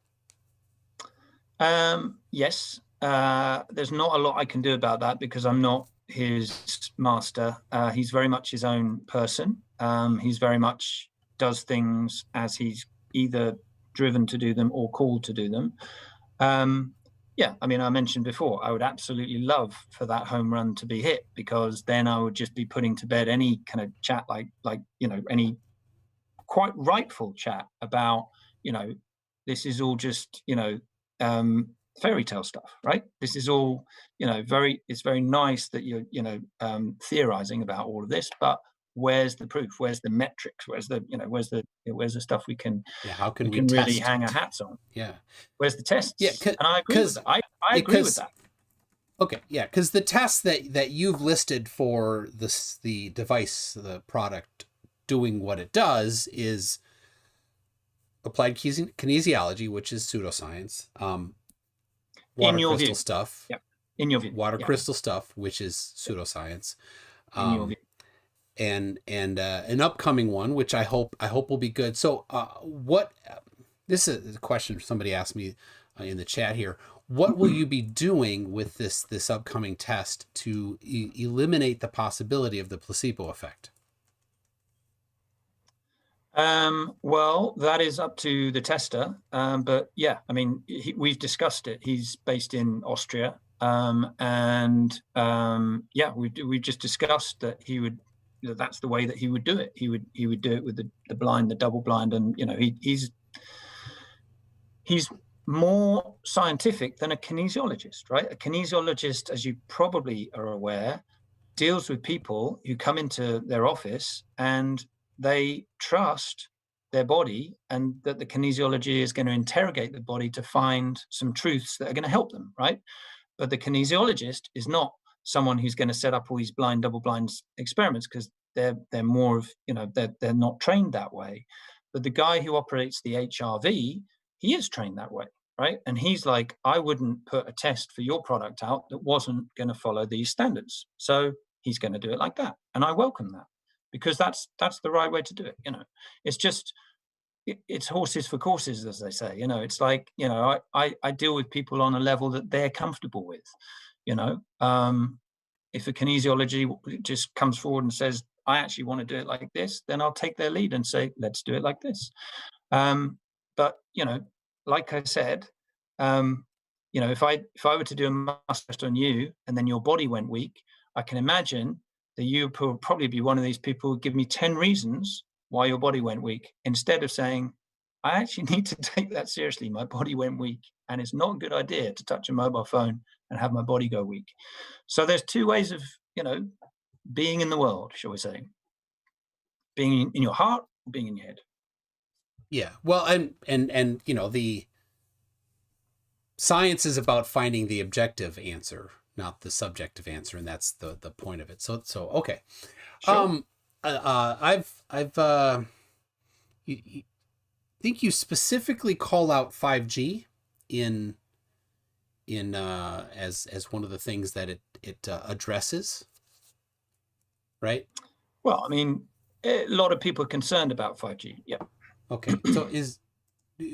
Yes. There's not a lot I can do about that, because I'm not his master. He's very much his own person. He's very much does things as he's either driven to do them or called to do them. Yeah, I mean, I mentioned before, I would absolutely love for that home run to be hit, because then I would just be putting to bed any kind of chat, like any quite rightful chat about, this is all just, fairy tale stuff, right? This is all, it's very nice that you're, theorizing about all of this, but where's the proof? Where's the metrics? Where's the stuff we can how can we really test? hang our hats on? Yeah. Where's the tests? Yeah, and I agree with that. I agree with that. Okay, yeah, because the tests that you've listed for the device, the product doing what it does is applied kinesiology, which is pseudoscience, water crystal stuff, in your view, water crystal stuff, which is pseudoscience, in your view. and an upcoming one, which I hope will be good. So, this is a question somebody asked me in the chat here. What will you be doing with this upcoming test to eliminate the possibility of the placebo effect? Well, that is up to the tester. But yeah, I mean, we've discussed it. He's based in Austria. We've just discussed that that's the way that he would do it. He would do it with the blind, the double blind, and he's more scientific than a kinesiologist, right? A kinesiologist, as you probably are aware, deals with people who come into their office and they trust their body and that the kinesiology is going to interrogate the body to find some truths that are going to help them, right? But the kinesiologist is not someone who's going to set up all these blind, double blind experiments, because they're more of, they're not trained that way. But the guy who operates the HRV, he is trained that way, right? And he's like, I wouldn't put a test for your product out that wasn't going to follow these standards. So he's going to do it like that. And I welcome that, because that's the right way to do it. It's just, it's horses for courses, as they say. It's like, I deal with people on a level that they're comfortable with. If a kinesiology just comes forward and says, I actually want to do it like this, then I'll take their lead and say, let's do it like this. But like I said, if I were to do a muscle test on you and then your body went weak, I can imagine that you would probably be one of these people who give me 10 reasons why your body went weak, instead of saying, I actually need to take that seriously. My body went weak, and it's not a good idea to touch a mobile phone and have my body go weak. So there's two ways of, being in the world, shall we say. Being in your heart, being in your head. Yeah. Well, and the science is about finding the objective answer, not the subjective answer, and that's the point of it. So okay. Sure. Think you specifically call out 5G in as one of the things that it addresses, right? Well, I mean, a lot of people are concerned about 5G. Yeah. Okay. So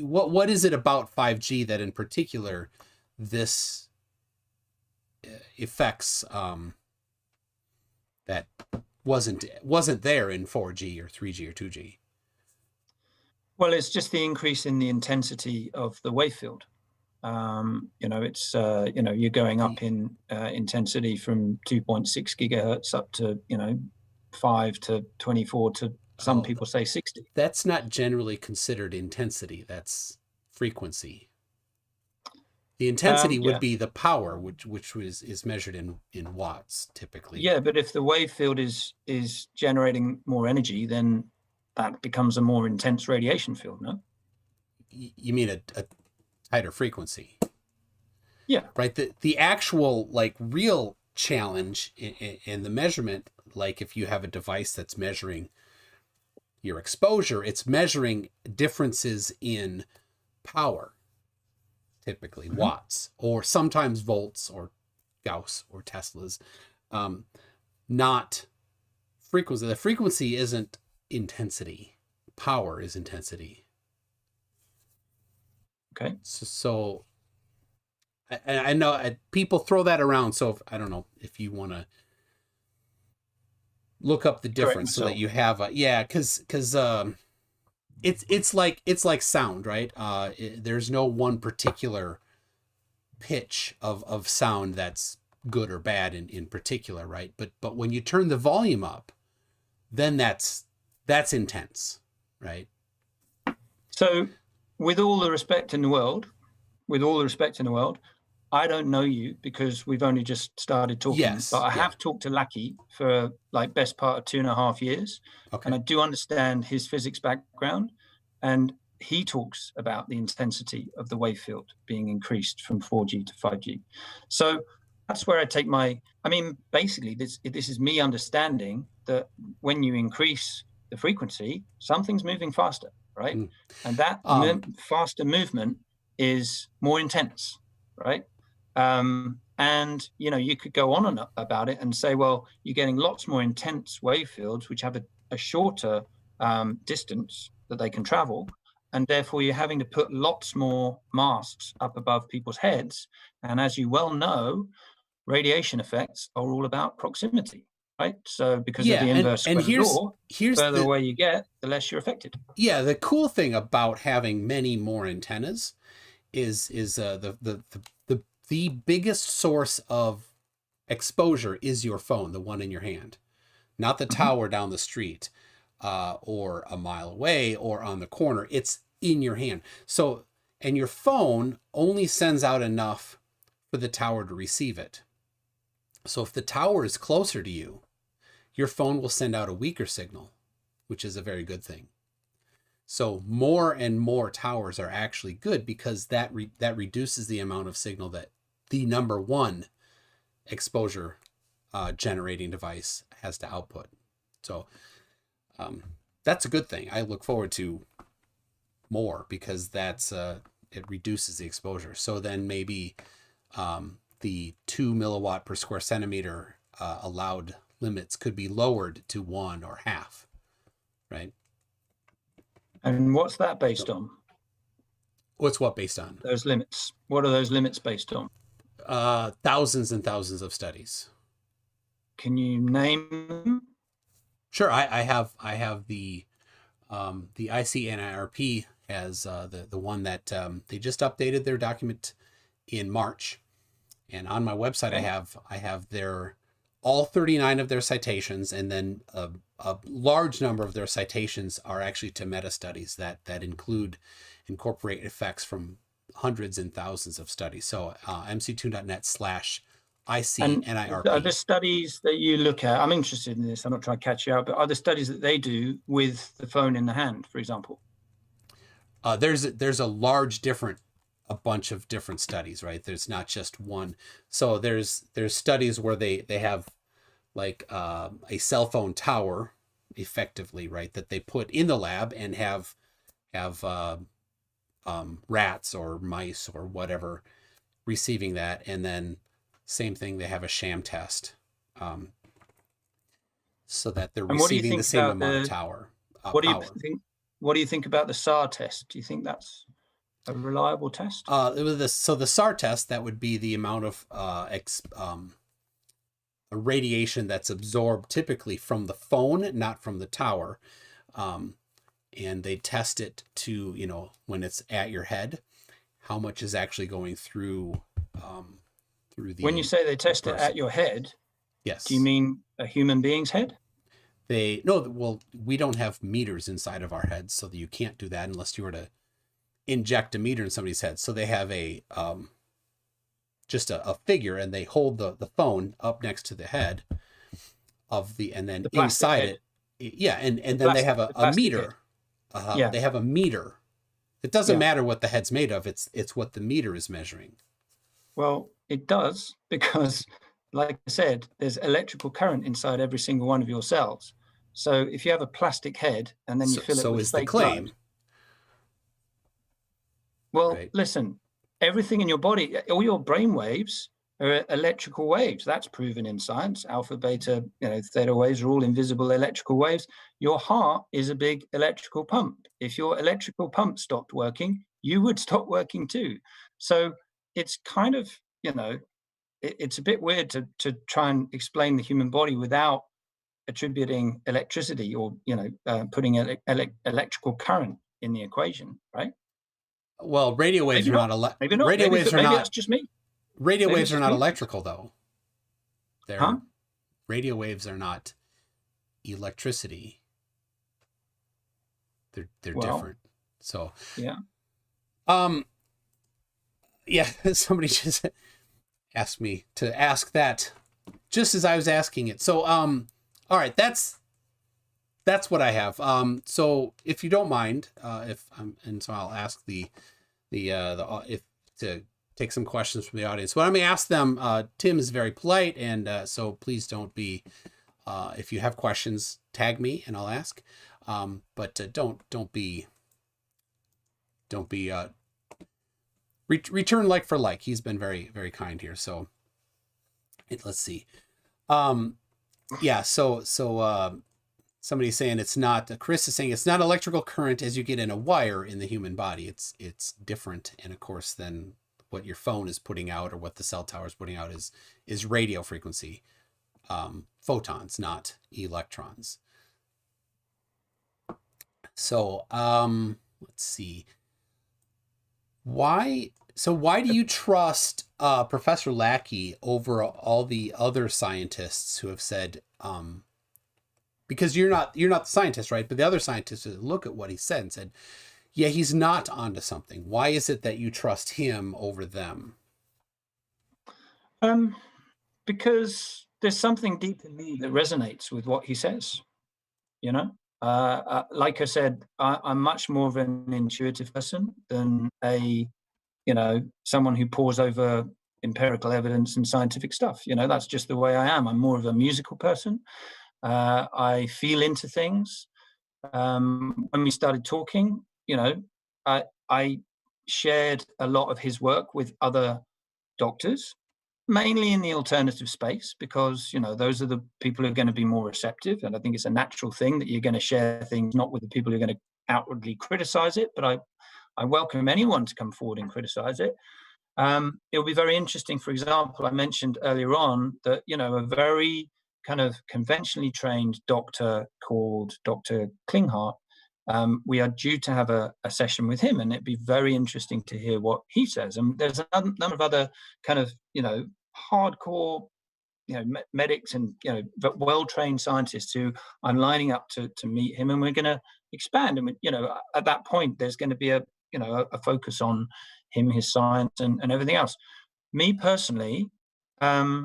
what is it about 5G that in particular this affects that wasn't there in 4G or 3G or 2G? Well, it's just the increase in the intensity of the wave field. It's you're going up in intensity from 2.6 gigahertz up to 5 to 24 to some people say 60. That's not generally considered intensity. That's frequency. The intensity would be the power, which is measured in watts typically. Yeah, but if the wave field is generating more energy, then that becomes a more intense radiation field, no? You mean a tighter frequency? Yeah. Right. The actual real challenge in the measurement, like if you have a device that's measuring your exposure, it's measuring differences in power, typically watts, or sometimes volts or Gauss or Teslas, not frequency. The frequency isn't intensity. Power is intensity. Okay. So I know people throw that around. So I don't know if you want to look up the difference so that you have because it's like sound, right? There's no one particular pitch of sound that's good or bad in particular, right? But when you turn the volume up, then that's intense, right? So with all the respect in the world, I don't know you because we've only just started talking. Yes, But I yeah. have talked to Laki for like best part of 2.5 years. Okay. And I do understand his physics background. And he talks about the intensity of the wave field being increased from 4G to 5G. So that's where I take basically this is me understanding that when you increase the frequency, something's moving faster, right? Mm. And that faster movement is more intense, right? And you could go on and about it and say, well, you're getting lots more intense wave fields which have a shorter distance that they can travel, and therefore you're having to put lots more masks up above people's heads. And as you well know, radiation effects are all about proximity, right? So because of the inverse square law, the further away you get, the less you're affected. Yeah, the cool thing about having many more antennas is the biggest source of exposure is your phone, the one in your hand, not the tower down the street or a mile away or on the corner. It's in your hand. So, and your phone only sends out enough for the tower to receive it. So if the tower is closer to you, your phone will send out a weaker signal, which is a very good thing. So more and more towers are actually good because that reduces the amount of signal that the number one exposure generating device has to output. So that's a good thing. I look forward to more because that's it reduces the exposure. So then maybe the 2 milliwatt per square centimeter allowed limits could be lowered to 1 or half, right? And what's that based on? What's what based on? Those limits. What are those limits based on? Thousands and thousands of studies. Can you name them? Sure, I have the ICNIRP has the one that they just updated their document in March, and on my website I have their all 39 of their citations, and then a large number of their citations are actually to meta studies that incorporate effects from hundreds and thousands of studies. So mc2.net/ICNIRP. Are the studies that you look at, I'm interested in this, I'm not trying to catch you out, but are the studies that they do with the phone in the hand, for example? There's a bunch of different studies, right? There's not just one. So there's studies where they have like a cell phone tower effectively, right, that they put in the lab and have rats or mice or whatever receiving that, and then same thing, they have a sham test so that they're receiving the same amount of tower what do power. What do you think about the SAR test? Do you think that's a reliable test? So the SAR test, that would be the amount of radiation that's absorbed typically from the phone, not from the tower. And they test it to, when it's at your head, how much is actually going through the. When you say they test it at your head, yes. Do you mean a human being's head? Well, we don't have meters inside of our heads, so that you can't do that unless you were to inject a meter in somebody's head. So they have just a figure, and they hold the phone up next to the head and then the inside head. and then they have a meter. They have a meter. It doesn't matter what the head's made of. It's what the meter is measuring. Well, it does, because like I said, there's electrical current inside every single one of your cells. So if you have a plastic head and then you fill it with fake blood. So is the claim. Well, right. Listen, everything in your body, all your brain waves are electrical waves. That's proven in science. Alpha, beta, theta waves are all invisible electrical waves. Your heart is a big electrical pump. If your electrical pump stopped working, you would stop working too. So it's kind of, it's a bit weird to try and explain the human body without attributing electricity or, putting electrical current in the equation, right? Well, radio waves maybe are not. Maybe not. Radio waves are not. That's just me. Radio waves are not electrical, though. Radio waves are not electricity. They're different. So yeah. Yeah. Somebody just asked me to ask that just as I was asking it. So, all right, that's what I have. So if you don't mind, and so I'll ask the if to take some questions from the audience. But I'm gonna ask them. Tim is very polite, and so please don't be. If you have questions, tag me and I'll ask. But don't be return like for like. He's been very, very kind here. So let's see. Yeah. So somebody's saying it's not. Chris is saying it's not electrical current as you get in a wire in the human body. It's different, and of course, than what your phone is putting out or what the cell tower is putting out is radio frequency, photons, not electrons. So let's see. Why do you trust Professor Lackey over all the other scientists who have said, because you're not the scientist, right? But the other scientists look at what he said and said, yeah, he's not onto something. Why is it that you trust him over them? Because there's something deep in me that resonates with what he says, you know? Like I said, I'm much more of an intuitive person than someone who pores over empirical evidence and scientific stuff. That's just the way I am. I'm more of a musical person. I feel into things. When we started talking, I shared a lot of his work with other doctors, mainly in the alternative space, because those are the people who are going to be more receptive, and I think it's a natural thing that you're going to share things not with the people who are going to outwardly criticize it, but I welcome anyone to come forward and criticize it. It'll be very interesting. For example, I mentioned earlier on that a very kind of conventionally trained doctor called Dr. Klinghardt, we are due to have a session with him, and it'd be very interesting to hear what he says. And there's a number of other kind of hardcore medics and but well-trained scientists who I'm lining up to meet him, and we're going to expand. And at that point, there's going to be a focus on him, his science, and everything else. Me personally, I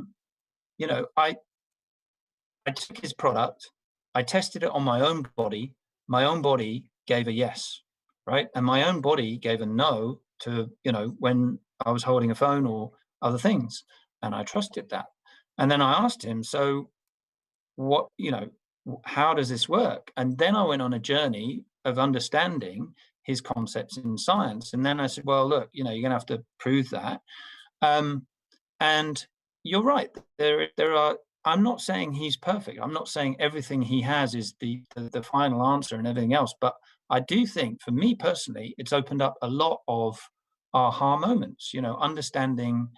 took his product, I tested it on my own body. My own body gave a yes, right? And my own body gave a no to, when I was holding a phone or other things. And I trusted that. And then I asked him, so what, how does this work? And then I went on a journey of understanding his concepts in science. And then I said, well, look, you're going to have to prove that. And you're right. There are, I'm not saying he's perfect. I'm not saying everything he has is the final answer and everything else. But I do think, for me personally, it's opened up a lot of aha moments. Understanding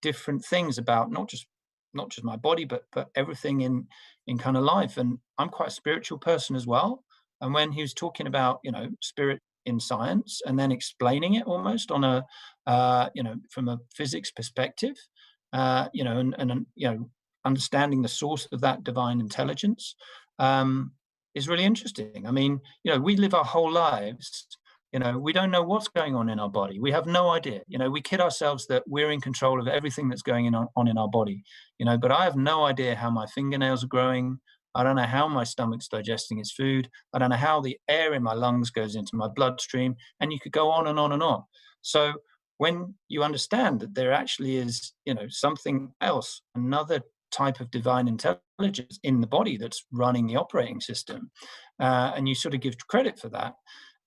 different things about not just my body, but everything in kind of life. And I'm quite a spiritual person as well. And when he was talking about spirit in science and then explaining it almost on a from a physics perspective, understanding the source of that divine intelligence is really interesting. I mean, we live our whole lives, we don't know what's going on in our body. We have no idea. We kid ourselves that we're in control of everything that's going on in our body, but I have no idea how my fingernails are growing. I don't know how my stomach's digesting its food. I don't know how the air in my lungs goes into my bloodstream. And you could go on and on and on. So when you understand that there actually is, something else, another type of divine intelligence in the body that's running the operating system, and you sort of give credit for that,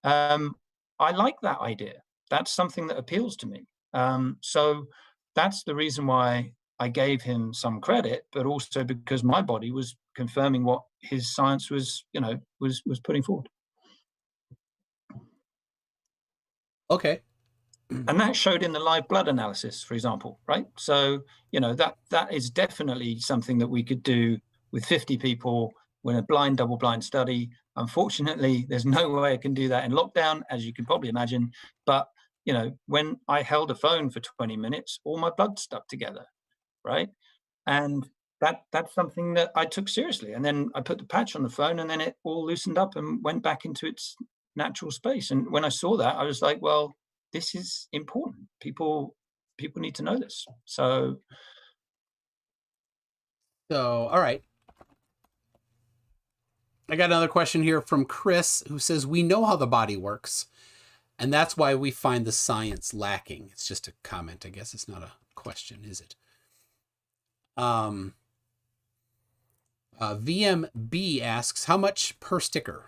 I like that idea. That's something that appeals to me. So that's the reason why I gave him some credit, but also because my body was confirming what his science was, was putting forward. Okay. And that showed in the live blood analysis, for example, right? So, that is definitely something that we could do with 50 people in a blind, double-blind study. Unfortunately, there's no way I can do that in lockdown, as you can probably imagine. But, when I held a phone for 20 minutes, all my blood stuck together, right? And that's something that I took seriously. And then I put the patch on the phone, and then it all loosened up and went back into its natural space. And when I saw that, I was like, well, this is important. People people need to know this. So all right. I got another question here from Chris, who says, we know how the body works, and that's why we find the science lacking. It's just a comment. I guess it's not a question, is it? VMB asks, how much per sticker?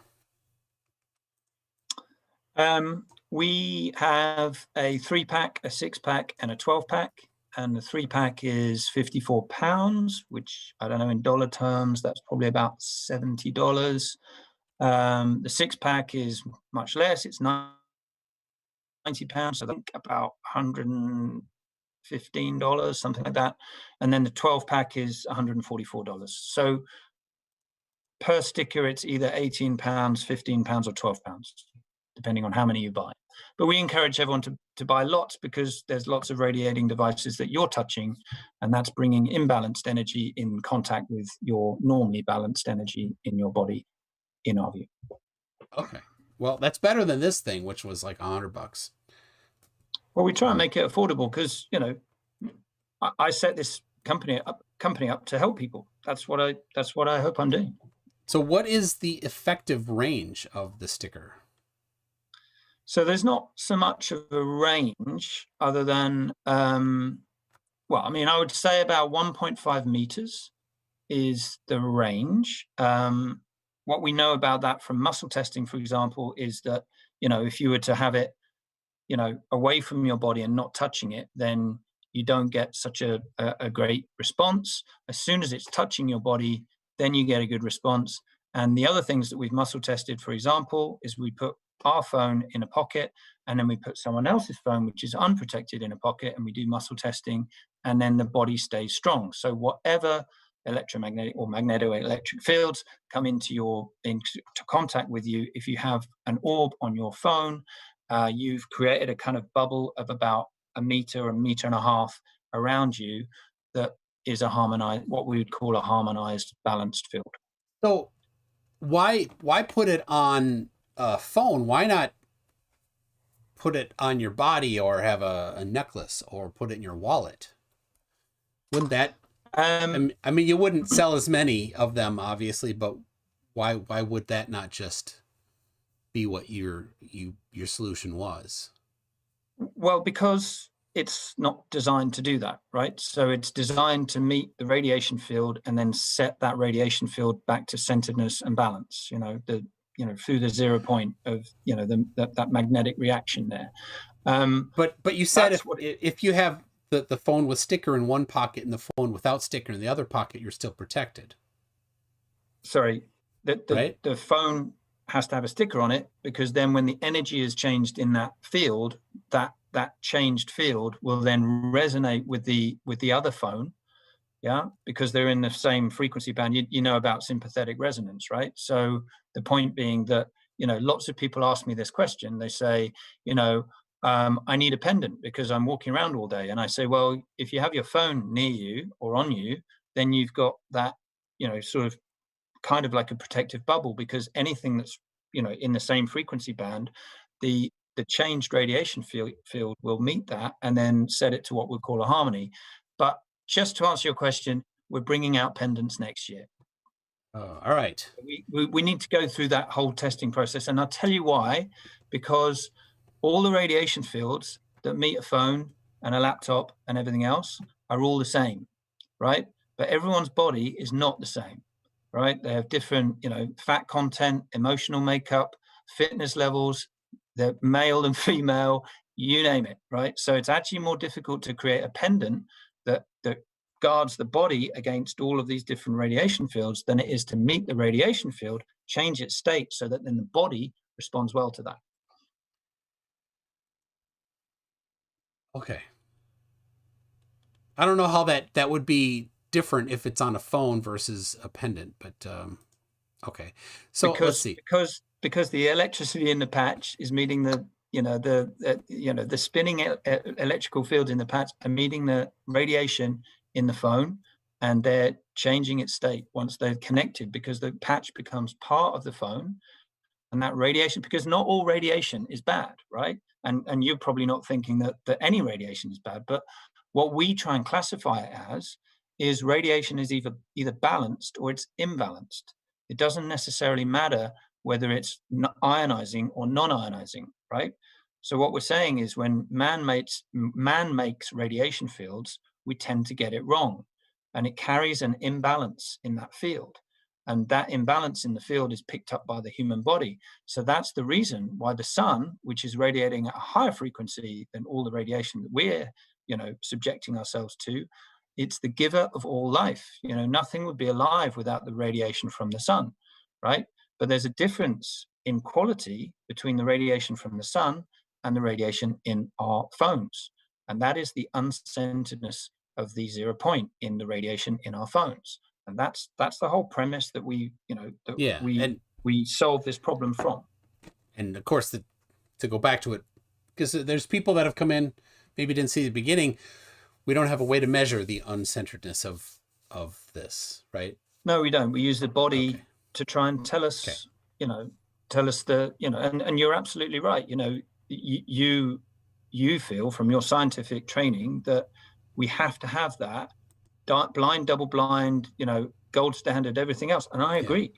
We have a 3-pack, a 6-pack, and a 12-pack. And the 3-pack is £54, which I don't know, in dollar terms, that's probably about $70. The 6-pack is much less. It's £90, so I think about $115, something like that. And then the 12-pack is $144. So per sticker, it's either £18, £15, or £12, depending on how many you buy. But we encourage everyone to buy lots, because there's lots of radiating devices that you're touching, and that's bringing imbalanced energy in contact with your normally balanced energy in your body, in our view. Okay. Well, that's better than this thing, which was like $100. Well, we try and make it affordable because, you know, I set this company up to help people. That's what I hope I'm doing. So what is the effective range of the sticker? So there's not so much of a range other than, well, I mean, I would say about 1.5 meters is the range. What we know about that from muscle testing, for example, is that, you know, if you were to have it, you know, away from your body and not touching it, then you don't get such a great response. As soon as it's touching your body, then you get a good response. And the other things that we've muscle tested, for example, is we put our phone in a pocket, and then we put someone else's phone, which is unprotected, in a pocket, and we do muscle testing, and then the body stays strong. So whatever electromagnetic or magneto-electric fields come into contact with you, if you have an orb on your phone, you've created a kind of bubble of about a meter and a half around you that is a harmonized, what we would call a harmonized balanced field. So why put it on a phone? Why not put it on your body, or have a necklace, or put it in your wallet? Wouldn't that, I mean, you wouldn't sell as many of them, obviously, but why would that not just be what your solution was? Well, because it's not designed to do that, right? So it's designed to meet the radiation field and then set that radiation field back to centeredness and balance, through the 0 point of, that magnetic reaction there. But you said if you have the phone with sticker in one pocket and the phone without sticker in the other pocket, you're still protected. Sorry, right? The phone has to have a sticker on it, because then when the energy is changed in that field, that changed field will then resonate with the other phone, because they're in the same frequency band. You know about sympathetic resonance, right? So the point being that, lots of people ask me this question. They say, I need a pendant because I'm walking around all day. And I say, well, if you have your phone near you or on you, then you've got that, sort of kind of like a protective bubble, because anything that's, in the same frequency band, the changed radiation field will meet that and then set it to what we call a harmony. But just to answer your question, we're bringing out pendants next year. Oh, all right. We need to go through that whole testing process. And I'll tell you why, because all the radiation fields that meet a phone and a laptop and everything else are all the same, right? But everyone's body is not the same, right? They have different, fat content, emotional makeup, fitness levels, they're male and female, you name it, right? So it's actually more difficult to create a pendant that guards the body against all of these different radiation fields than it is to meet the radiation field, change its state so that then the body responds well to that. Okay. I don't know how that would be different if it's on a phone versus a pendant, but okay. So let's see. Because the electricity in the patch is meeting the spinning electrical fields in the patch are meeting the radiation in the phone, and they're changing its state once they're connected, because the patch becomes part of the phone, and that radiation, because not all radiation is bad, right? and you're probably not thinking that any radiation is bad, but what we try and classify it as is radiation is either balanced or it's imbalanced. It doesn't necessarily matter whether it's ionizing or non-ionizing, right? So what we're saying is when man makes radiation fields, we tend to get it wrong, and it carries an imbalance in that field. And that imbalance in the field is picked up by the human body. So that's the reason why the sun, which is radiating at a higher frequency than all the radiation that we're, subjecting ourselves to, it's the giver of all life. Nothing would be alive without the radiation from the sun, right? But there's a difference in quality between the radiation from the sun and the radiation in our phones. And that is the uncenteredness of the 0 point in the radiation in our phones. And that's the whole premise that we solve this problem from. And of course, to go back to it, because there's people that have come in, maybe didn't see the beginning. We don't have a way to measure the uncenteredness of this, right? No, we don't. We use the body to try and tell us, tell us and you're absolutely right. You feel from your scientific training that we have to have that blind, double blind, gold standard, everything else. And I agree,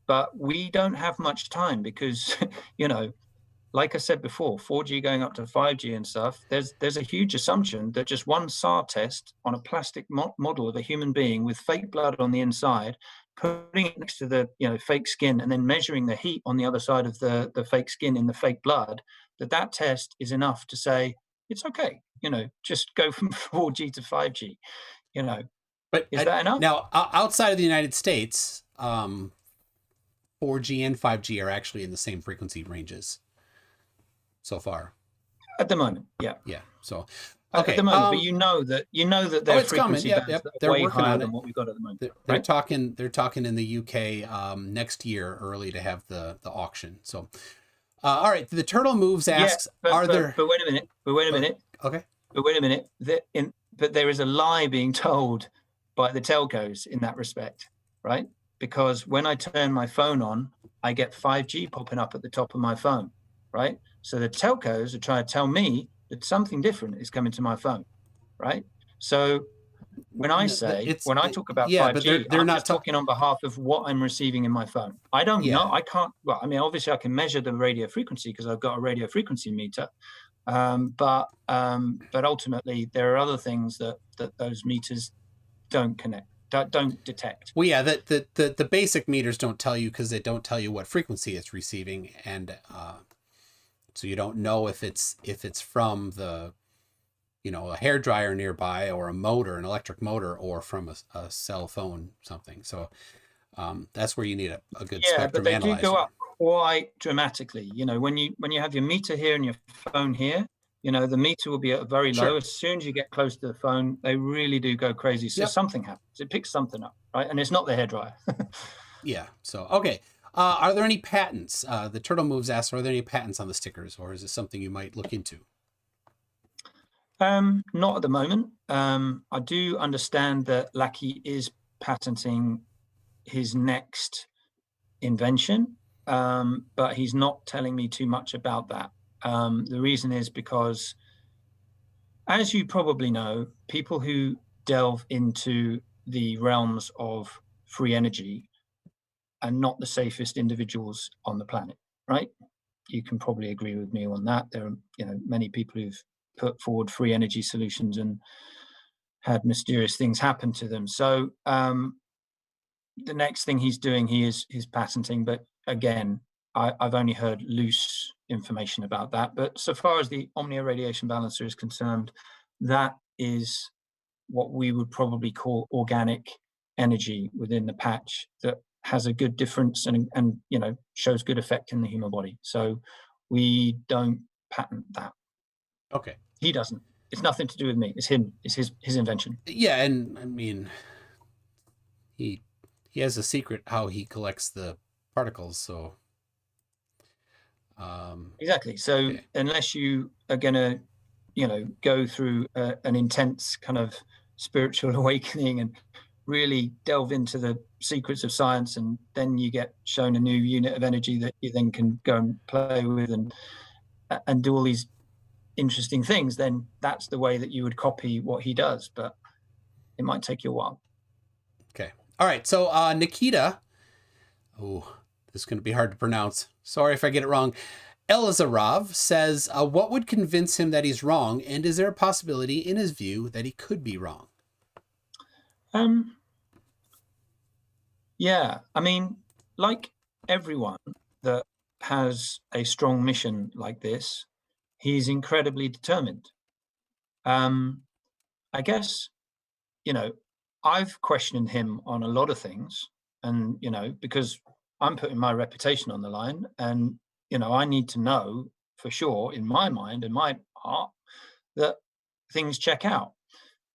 but we don't have much time because, like I said before, 4G going up to 5G and stuff, there's a huge assumption that just one SAR test on a plastic model of a human being with fake blood on the inside, putting it next to the fake skin and then measuring the heat on the other side of the fake skin in the fake blood, that test is enough to say, it's okay, just go from 4G to 5G, But is that enough? Now, outside of the United States, 4G and 5G are actually in the same frequency ranges so far. At the moment, yeah. Yeah. So, okay. At the moment, but you know that their frequency bands they're way working higher on than it. what we've got at the moment. They're talking in the UK next year early to have the auction. So, all right. The Turtle Moves asks, but wait a minute. Okay. But wait a minute. But there is a lie being told by the telcos in that respect, right? Because when I turn my phone on, I get 5G popping up at the top of my phone, right? So the telcos are trying to tell me that something different is coming to my phone, right? So when I talk about 5G, they're I'm not just talking on behalf of what I'm receiving in my phone. I don't know. I can't. Well, I mean, obviously, I can measure the radio frequency because I've got a radio frequency meter. But ultimately, there are other things that those meters don't detect. Well, yeah, the basic meters don't tell you because they don't tell you what frequency it's receiving, and so you don't know if it's from the a hairdryer nearby or a motor, an electric motor, or from a cell phone something. So that's where you need a good spectrum analyzer. But they do go up quite dramatically. When you have your meter here and your phone here, the meter will be at a very low. As soon as you get close to the phone, they really do go crazy. So something happens. It picks something up, right? And it's not the hairdryer. Yeah. So, okay. Are there any patents? The Turtle Moves asks, are there any patents on the stickers, or is it something you might look into? Not at the moment. I do understand that Laki is patenting his next invention, but he's not telling me too much about that. The reason is because, as you probably know, people who delve into the realms of free energy are not the safest individuals on the planet, right? You can probably agree with me on that. There are, many people who've put forward free energy solutions and had mysterious things happen to them. So the next thing he's doing, he's patenting, but again, I've only heard loose information about that. But so far as the Omnia Radiation Balancer is concerned, that is what we would probably call organic energy within the patch that has a good difference and shows good effect in the human body. So we don't patent that. Okay. He doesn't. It's nothing to do with me. It's him. It's his invention. Yeah, and I mean, he has a secret how he collects the particles. So exactly. So unless you are gonna, go through an intense kind of spiritual awakening and really delve into the secrets of science, and then you get shown a new unit of energy that you then can go and play with and do all these interesting things, then that's the way that you would copy what he does, but it might take you a while. Okay. All right. So Nikita, oh, this is going to be hard to pronounce. Sorry if I get it wrong. Elizarov says, what would convince him that he's wrong? And is there a possibility in his view that he could be wrong? Yeah, I mean, like everyone that has a strong mission like this, he's incredibly determined. I guess, you know, I've questioned him on a lot of things, and, you know, because I'm putting my reputation on the line, and, you know, I need to know for sure in my mind and my heart that things check out.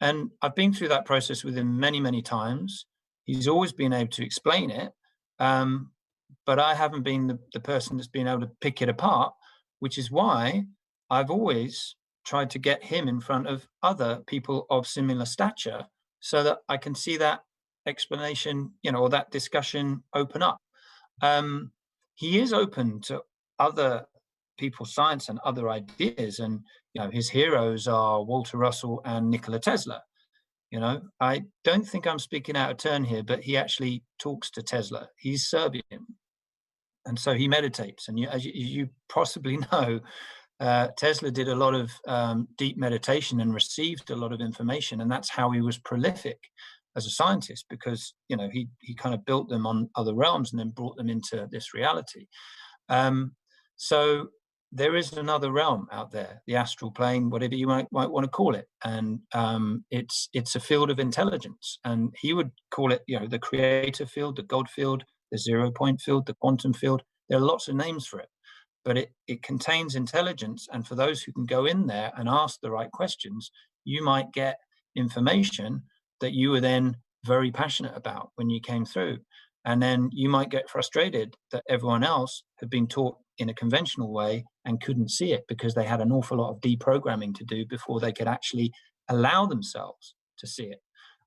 And I've been through that process with him many, many times. He's always been able to explain it, but I haven't been the person that's been able to pick it apart, which is why I've always tried to get him in front of other people of similar stature so that I can see that explanation, you know, or that discussion open up. He is open to other people's science and other ideas, and you know, his heroes are Walter Russell and Nikola Tesla. You know, I don't think I'm speaking out of turn here, but he actually talks to Tesla. He's Serbian, and so he meditates. And as you possibly know, Tesla did a lot of deep meditation and received a lot of information, and that's how he was prolific as a scientist, because you know he kind of built them on other realms and then brought them into this reality. So there is another realm out there, the astral plane, whatever you might want to call it, and it's a field of intelligence, and he would call it, you know, the creator field, the God field, the 0 point field, the quantum field. There are lots of names for it, but it contains intelligence, and for those who can go in there and ask the right questions, you might get information that you were then very passionate about when you came through. And then you might get frustrated that everyone else had been taught in a conventional way and couldn't see it because they had an awful lot of deprogramming to do before they could actually allow themselves to see it.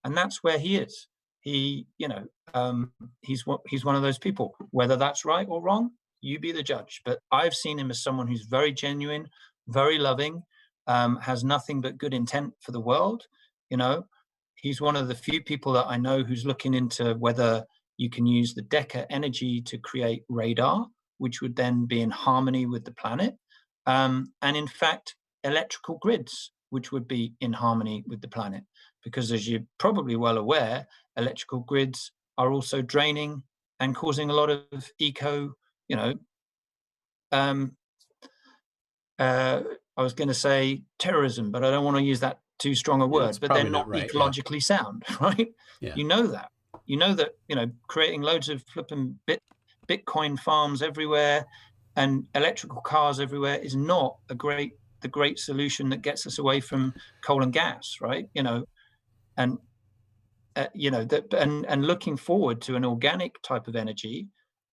And that's where he is. He, you know, he's one of those people. Whether that's right or wrong, you be the judge. But I've seen him as someone who's very genuine, very loving, has nothing but good intent for the world. You know, he's one of the few people that I know who's looking into whether you can use the Deca energy to create radar, which would then be in harmony with the planet. And in fact, electrical grids, which would be in harmony with the planet. Because as you're probably well aware, electrical grids are also draining and causing a lot of you know, I was going to say terrorism, but I don't want to use that too strong a word, but they're not right, ecologically sound, right? Yeah. You know that. You know that, you know, creating loads of flipping Bitcoin farms everywhere and electrical cars everywhere is not the great solution that gets us away from coal and gas, right? You know, and you know that, and looking forward to an organic type of energy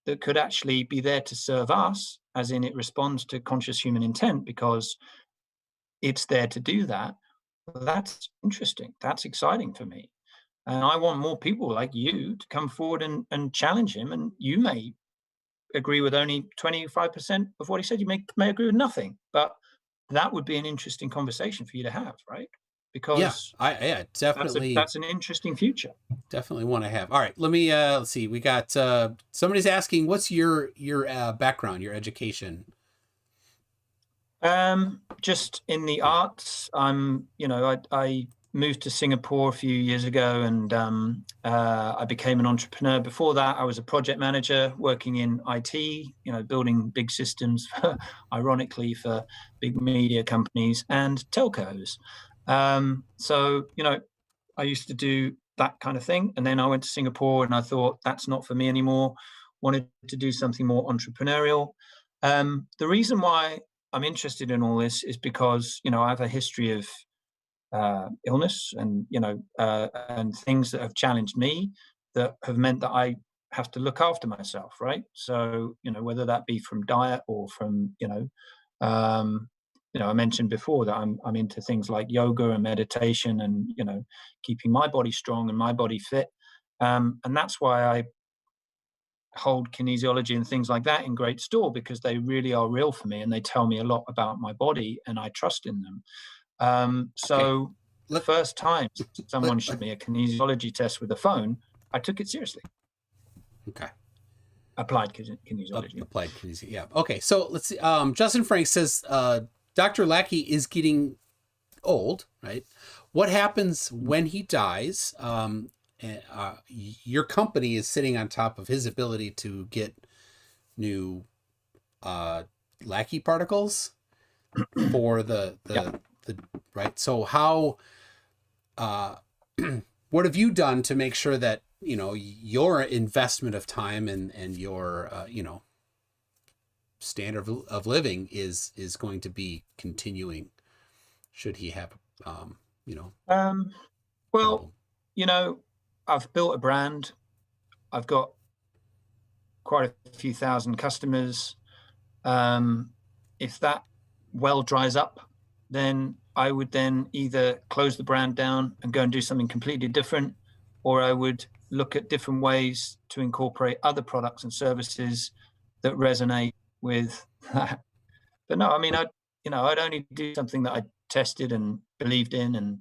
that could actually be there to serve us, as in it responds to conscious human intent because it's there to do that. That's interesting. That's exciting for me. And I want more people like you to come forward and challenge him. And you may agree with only 25% of what he said. You may agree with nothing, but that would be an interesting conversation for you to have, right? Because yeah, definitely. That's an interesting future. Definitely want to have. All right, let me let's see. We got somebody's asking, what's your background, your education? Just in the arts. I moved to Singapore a few years ago, and I became an entrepreneur. Before that, I was a project manager working in IT, you know, building big systems, ironically, for big media companies and telcos. So, you know, I used to do that kind of thing. And then I went to Singapore and I thought, that's not for me anymore. Wanted to do something more entrepreneurial. The reason why I'm interested in all this is because, you know, I have a history of illness and, you know, and things that have challenged me that have meant that I have to look after myself, right? So, you know, whether that be from diet or from, I mentioned before that I'm into things like yoga and meditation and, you know, keeping my body strong and my body fit. And that's why I hold kinesiology and things like that in great store because they really are real for me and they tell me a lot about my body and I trust in them. So the first time someone showed me a kinesiology test with a phone, I took it seriously. Okay. Applied kinesiology. Applied kinesiology. Yeah. Okay. So let's see. Justin Frank says Dr. Lackey is getting old, right? What happens when he dies? Your company is sitting on top of his ability to get new Lackey particles for the right. So how what have you done to make sure that your investment of time and your standard of living is going to be continuing should he have well, I've built a brand. I've got quite a few thousand customers. If that well dries up, then I would then either close the brand down and go and do something completely different, or I would look at different ways to incorporate other products and services that resonate with that. But no, I mean, I'd only do something that I tested and believed in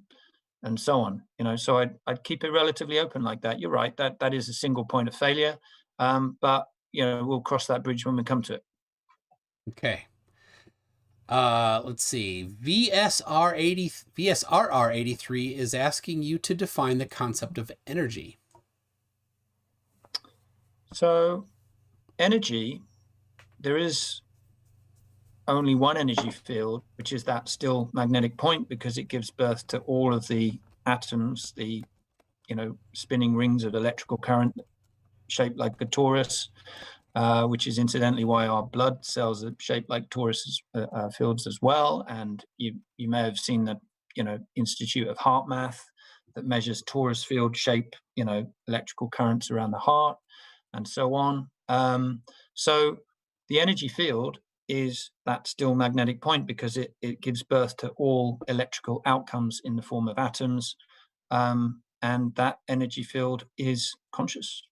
and so on, so I'd keep it relatively open like that. You're right, that is a single point of failure. But we'll cross that bridge when we come to it. Okay. Let's see. VSRR83 is asking you to define the concept of energy. So energy, there is only one energy field, which is that still magnetic point, because it gives birth to all of the atoms, the spinning rings of electrical current shaped like a torus, which is incidentally why our blood cells are shaped like torus fields as well. And you may have seen the Institute of Heart Math that measures torus field shape, electrical currents around the heart and so on. So the energy field is that still magnetic point because it gives birth to all electrical outcomes in the form of atoms. And that energy field is conscious.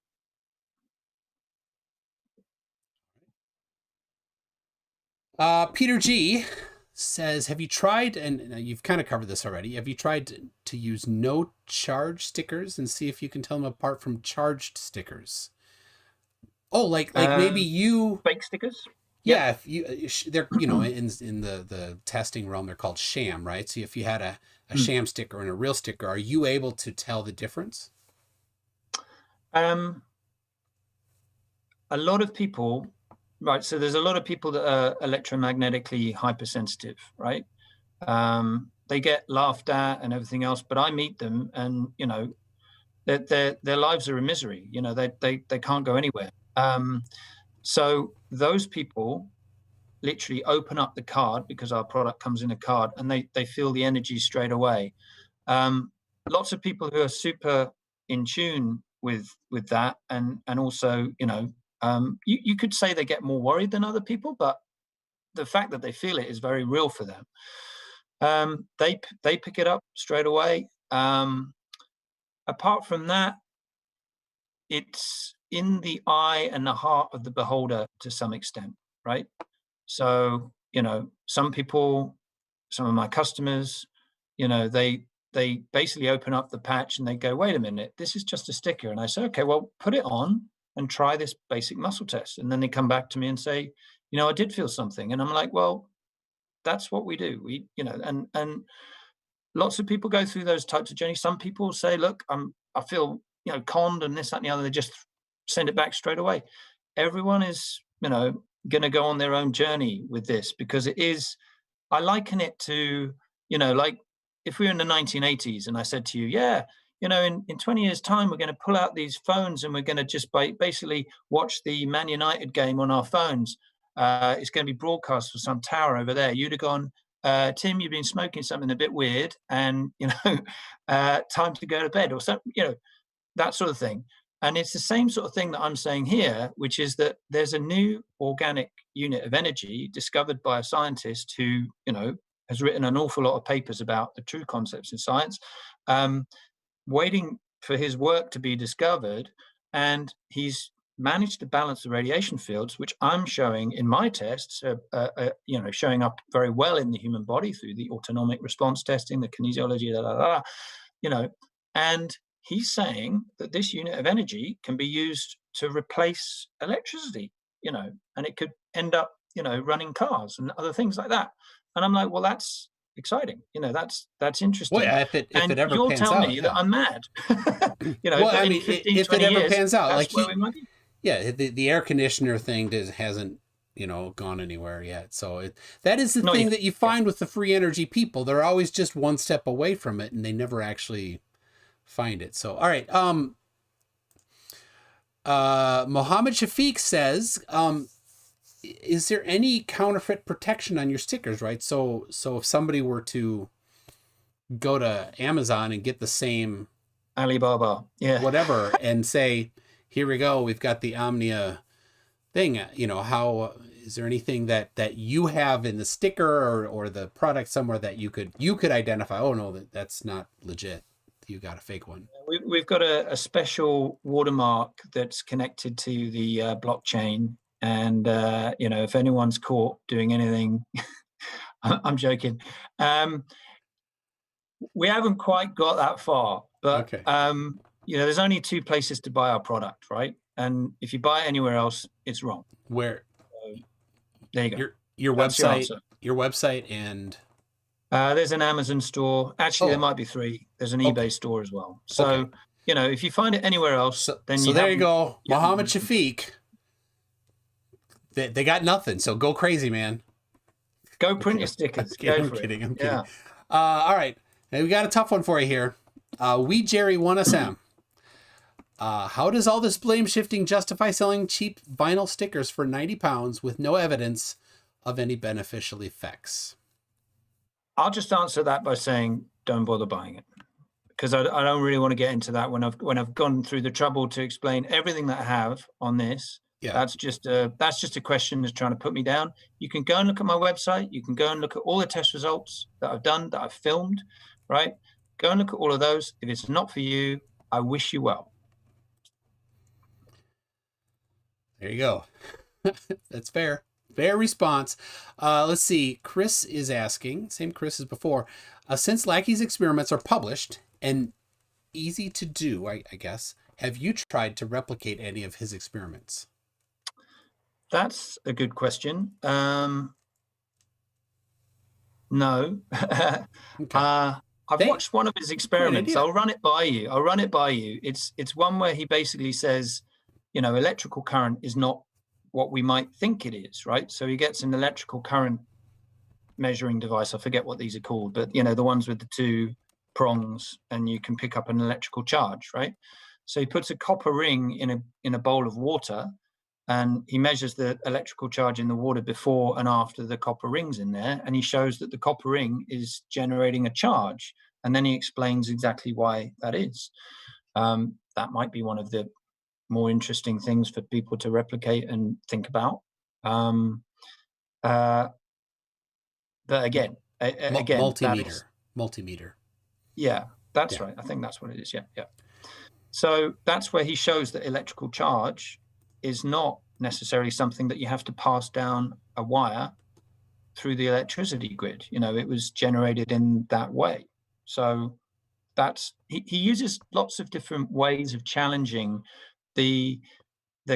Peter G says, have you tried, and you've kind of covered this already, have you tried to use no charge stickers and see if you can tell them apart from charged stickers? Oh, like maybe you fake stickers? Yeah, if you they're in the testing realm they're called sham, right? So if you had a sham sticker and a real sticker, are you able to tell the difference? A lot of people, right? So there's a lot of people that are electromagnetically hypersensitive, right? They get laughed at and everything else, but I meet them, and their lives are a misery. They can't go anywhere. So those people literally open up the card, because our product comes in a card, and they feel the energy straight away. Lots of people who are super in tune with that, and also you could say they get more worried than other people, but the fact that they feel it is very real for them. They pick it up straight away. Apart from that, it's in the eye and the heart of the beholder to some extent, right? So some people, some of my customers, they basically open up the patch and they go, wait a minute, this is just a sticker. And I say, okay, well, put it on and try this basic muscle test. And then they come back to me and say, I did feel something. And I'm like, well, that's what we do. We, and lots of people go through those types of journeys. Some people say, look, I feel, conned and this, that, and the other. They just send it back straight away. Everyone is, going to go on their own journey with this, because it is, I liken it to, like if we were in the 1980s and I said to you, yeah, in 20 years time, we're going to pull out these phones and we're going to just basically watch the Man United game on our phones. It's going to be broadcast from some tower over there. You'd have gone, Tim, you've been smoking something a bit weird, and time to go to bed, or something, that sort of thing. And it's the same sort of thing that I'm saying here, which is that there's a new organic unit of energy discovered by a scientist who, has written an awful lot of papers about the true concepts in science, waiting for his work to be discovered. And he's manage to balance the radiation fields, which I'm showing in my tests, showing up very well in the human body through the autonomic response testing, the kinesiology, and he's saying that this unit of energy can be used to replace electricity, and it could end up, running cars and other things like that. And I'm like, well, that's exciting. That's interesting. Well, yeah, if it ever you'll pans tell out, me yeah. that I'm mad. Well, I mean, 15, if it ever years, pans out, like where we might be. yeah, the air conditioner thing hasn't, gone anywhere yet. So that is the thing that you find with the free energy people. They're always just one step away from it, and they never actually find it. So, all right. Mohammed Shafiq says, is there any counterfeit protection on your stickers, right? So if somebody were to go to Amazon and get the same Alibaba, whatever, and say, here we go, we've got the Omnia thing, how is there anything that you have in the sticker or the product somewhere that you could identify, oh no, that's not legit, you got a fake one? We've got a special watermark that's connected to the blockchain. And, if anyone's caught doing anything, I'm joking. We haven't quite got that far, but, okay. There's only 2 places to buy our product, right? And if you buy it anywhere else, it's wrong. Where? So, there you go. Your website and... there's an Amazon store. Actually, there might be 3. There's an eBay store as well. So, if you find it anywhere else, then so there you go. Mohammed Shafiq. They got nothing, so go crazy, man. Go print your stickers. I'm kidding. All right. Now we got a tough one for you here. Jerry1SM. How does all this blame shifting justify selling cheap vinyl stickers for £90 with no evidence of any beneficial effects? I'll just answer that by saying, don't bother buying it, because I don't really want to get into that when I've gone through the trouble to explain everything that I have on this. Yeah. That's just a question that's trying to put me down. You can go and look at my website. You can go and look at all the test results that I've done, that I've filmed, right? Go and look at all of those. If it's not for you, I wish you well. There you go. That's fair. Fair response. Let's see. Chris is asking, same Chris as before, since Lackey's experiments are published and easy to do, I guess, have you tried to replicate any of his experiments? That's a good question. No. Okay. I've watched one of his experiments. I'll run it by you. It's one where he basically says, electrical current is not what we might think it is, right? So he gets an electrical current measuring device. I forget what these are called, but the ones with the 2 prongs, and you can pick up an electrical charge, right? So he puts a copper ring in a bowl of water, and he measures the electrical charge in the water before and after the copper ring's in there, and he shows that the copper ring is generating a charge, and then he explains exactly why that is. That might be one of the more interesting things for people to replicate and think about. But again, multimeter. Yeah, that's right. I think that's what it is. Yeah. So that's where he shows that electrical charge is not necessarily something that you have to pass down a wire through the electricity grid. It was generated in that way. So he uses lots of different ways of challenging the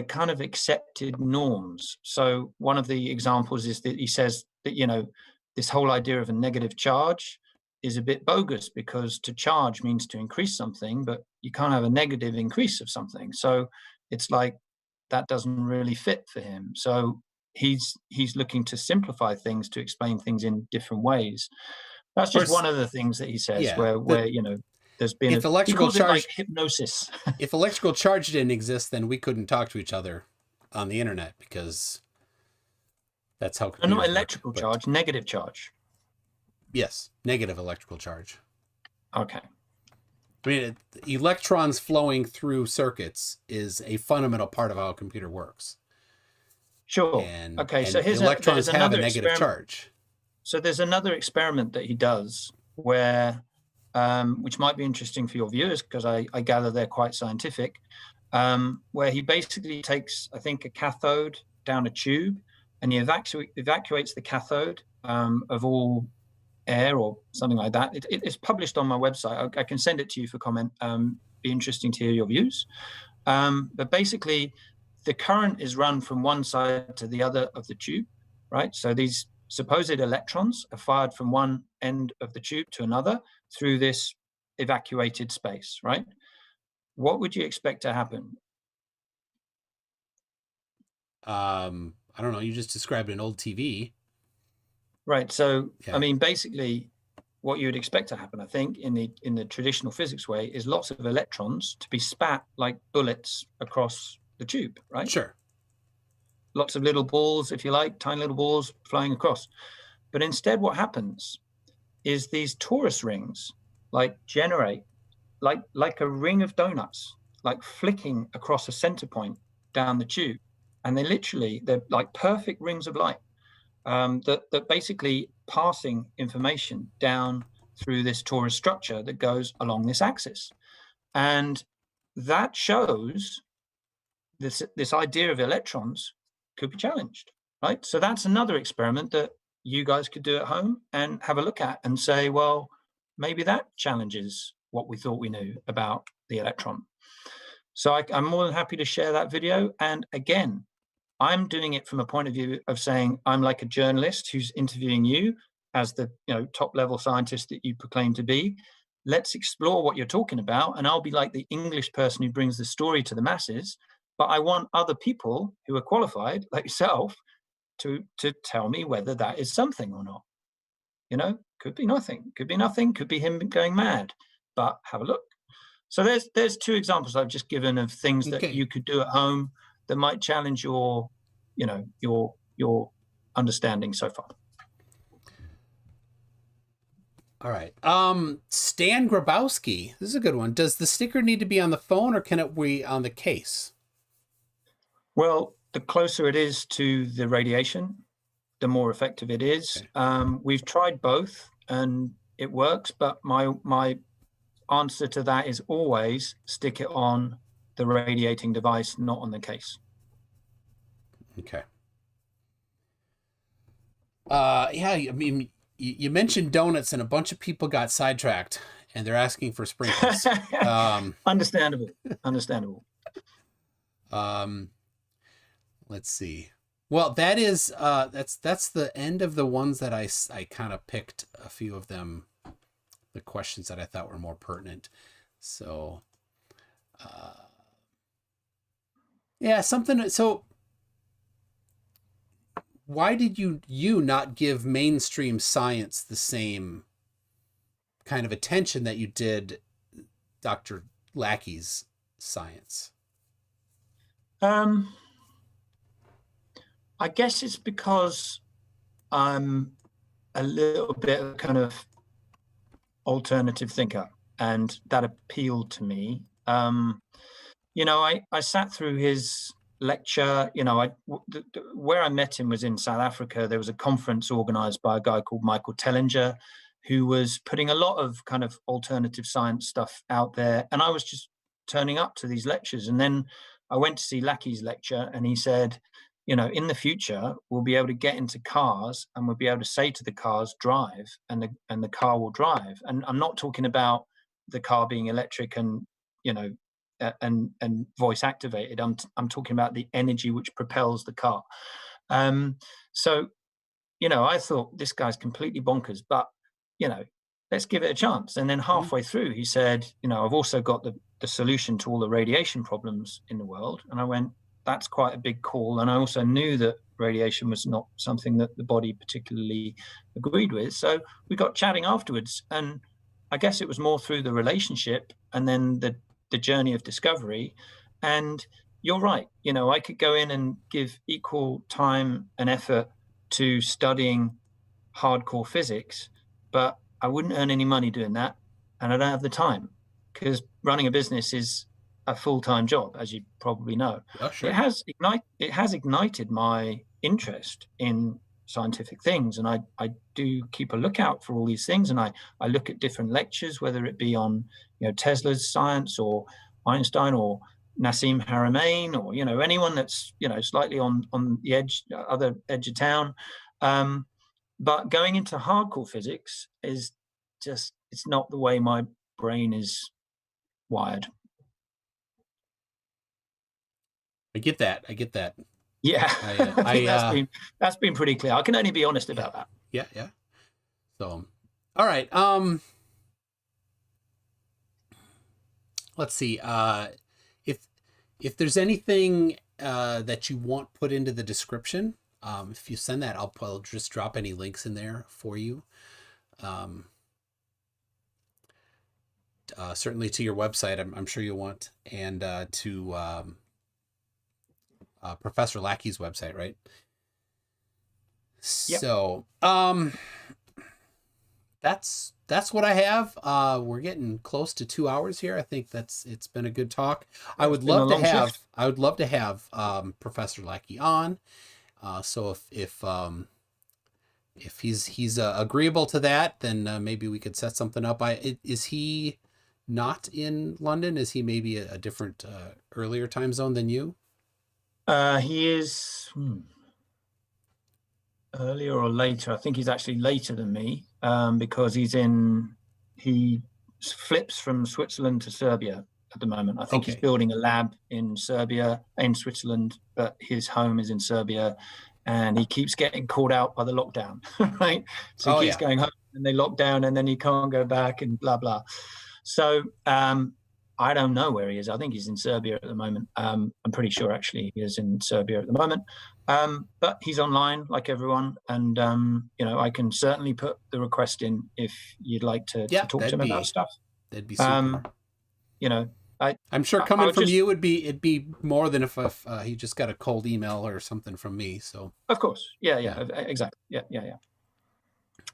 kind of accepted norms. So one of the examples is that he says that, this whole idea of a negative charge is a bit bogus, because to charge means to increase something, but you can't have a negative increase of something. So it's like, that doesn't really fit for him. So he's looking to simplify things, to explain things in different ways. That's just one of the things that he says, where there's been electrical charge, like hypnosis. If electrical charge didn't exist, then we couldn't talk to each other on the internet, because that's how. Not electrical charge, negative charge. Yes, negative electrical charge. Okay. I mean, electrons flowing through circuits is a fundamental part of how a computer works. Sure. So electrons have a negative charge. So there's another experiment that he does where, which might be interesting for your viewers, because I gather they're quite scientific. where he basically takes, I think, a cathode down a tube, and he evacuates the cathode of all air or something like that. It's published on my website. I can send it to you for comment. Be interesting to hear your views. But basically, the current is run from one side to the other of the tube, right? So these supposed electrons are fired from one end of the tube to another through this evacuated space, right? What would you expect to happen? I don't know. You just described an old TV. Right. So, Yeah. I mean, basically, what you would expect to happen, I think, in the traditional physics way, is lots of electrons to be spat like bullets across the tube, right? Sure. Lots of little balls, if you like, tiny little balls flying across. But instead, what happens is these torus rings generate like a ring of donuts, like flicking across a center point down the tube. And they're like perfect rings of light that basically passing information down through this torus structure that goes along this axis. And that shows this idea of electrons could be challenged, right? So that's another experiment that you guys could do at home and have a look at and say, well, maybe that challenges what we thought we knew about the electron. So I'm more than happy to share that video. And again, I'm doing it from a point of view of saying I'm like a journalist who's interviewing you as the top level scientist that you proclaim to be. Let's explore what you're talking about, and I'll be like the English person who brings the story to the masses. But I want other people who are qualified, like yourself, to tell me whether that is something or not. Could be nothing, could be him going mad. But have a look. So there's two examples I've just given of things that you could do at home that might challenge your understanding so far. All right. Stan Grabowski, this is a good one. Does the sticker need to be on the phone, or can it be on the case? Well, the closer it is to the radiation, the more effective it is. Okay. We've tried both and it works, but my answer to that is always stick it on the radiating device, not on the case. Okay. Yeah, I mean, you mentioned donuts and a bunch of people got sidetracked and they're asking for sprinkles. Understandable. Let's see. Well, that is, that's the end of the ones that I kind of picked a few of them, the questions that I thought were more pertinent. So, yeah, so why did you not give mainstream science the same kind of attention that you did Dr. Lackey's science? I guess it's because I'm a little bit of kind of alternative thinker, and that appealed to me. I sat through his lecture. Where I met him was in South Africa. There was a conference organized by a guy called Michael Tellinger, who was putting a lot of kind of alternative science stuff out there. And I was just turning up to these lectures. And then I went to see Lackey's lecture, and he said, in the future, we'll be able to get into cars and we'll be able to say to the cars, drive, and the car will drive. And I'm not talking about the car being electric and, and voice activated. I'm talking about the energy which propels the car. So, I thought this guy's completely bonkers, but, let's give it a chance. And then halfway through, he said, I've also got the solution to all the radiation problems in the world. And I went, that's quite a big call. And I also knew that radiation was not something that the body particularly agreed with. So we got chatting afterwards. And I guess it was more through the relationship and then the journey of discovery. And you're right. I could go in and give equal time and effort to studying hardcore physics, but I wouldn't earn any money doing that. And I don't have the time, because running a business is a full-time job, as you probably know. Oh, sure. It has ignited my interest in scientific things, and I do keep a lookout for all these things, and I look at different lectures, whether it be on Tesla's science or Einstein or Nassim Haramein, or anyone that's slightly on the other edge of town. But going into hardcore physics is just, it's not the way my brain is wired. I get that. Yeah, I think that's been pretty clear. I can only be honest about that. Yeah. So, all right. Let's see. If there's anything that you want put into the description, if you send that, I'll just drop any links in there for you. Certainly to your website, I'm sure you'll want, and to Professor Lackey's website, right? Yep. So, that's what I have. We're getting close to 2 hours here. I think it's been a good talk. I would love to have Professor Lackey on. So if he's agreeable to that, then maybe we could set something up. Is he not in London? Is he maybe a different earlier time zone than you? He is earlier or later. I think he's actually later than me, because he flips from Switzerland to Serbia at the moment. I think he's building a lab in Switzerland, but his home is in Serbia, and he keeps getting called out by the lockdown, right? So he keeps going home, and they lock down, and then he can't go back, and blah, blah. So I don't know where he is. I think he's in Serbia at the moment. I'm pretty sure actually he is in Serbia at the moment. But he's online like everyone. And, I can certainly put the request in if you'd like to talk to him about stuff. That'd be super. I'm sure coming from you, it'd be more than if he just got a cold email or something from me. So of course. Yeah, exactly. Yeah.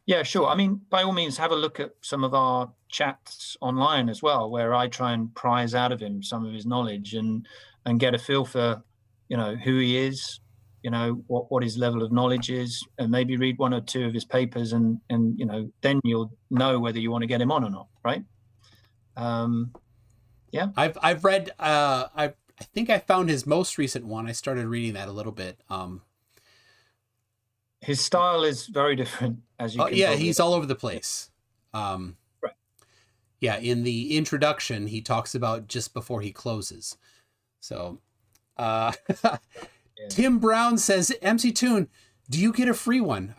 Yeah, sure. I mean, by all means, have a look at some of our chats online as well, where I try and prise out of him some of his knowledge and get a feel for, who he is, what his level of knowledge is, and maybe read one or two of his papers, and then you'll know whether you want to get him on or not, right? Yeah. I've read. I think I found his most recent one. I started reading that a little bit. His style is very different, as you can probably he's all over the place. Right. Yeah, in the introduction, he talks about just before he closes. So, Tim Brown says, MC Toon, do you get a free one?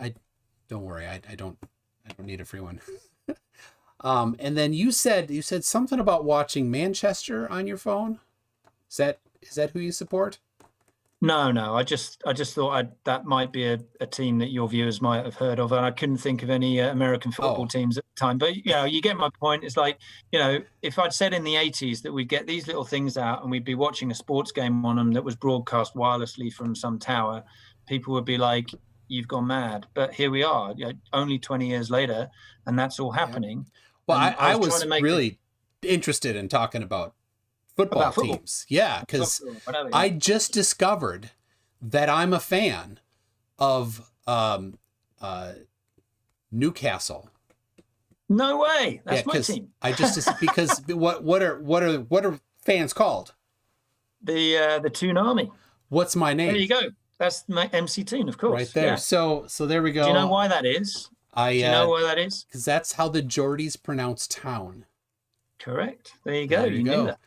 Don't worry, I don't need a free one. And then you said something about watching Manchester on your phone. Is that who you support? No. I just thought that might be a team that your viewers might have heard of, and I couldn't think of any American football teams at the time. But you get my point. It's like, if I'd said in the 80s that we'd get these little things out and we'd be watching a sports game on them that was broadcast wirelessly from some tower, people would be like, "You've gone mad." But here we are, only 20 years later, and that's all happening. Well, I was really interested in talking about football teams. Yeah, because I just discovered that I'm a fan of Newcastle. No way. That's my team. Because what are fans called? The Toon Army. What's my name? There you go. That's my MC Toon, of course. Right there. Yeah. So there we go. Do you know why that is? Do you know why that is? Because that's how the Geordies pronounce town. Correct. There you go. You knew that.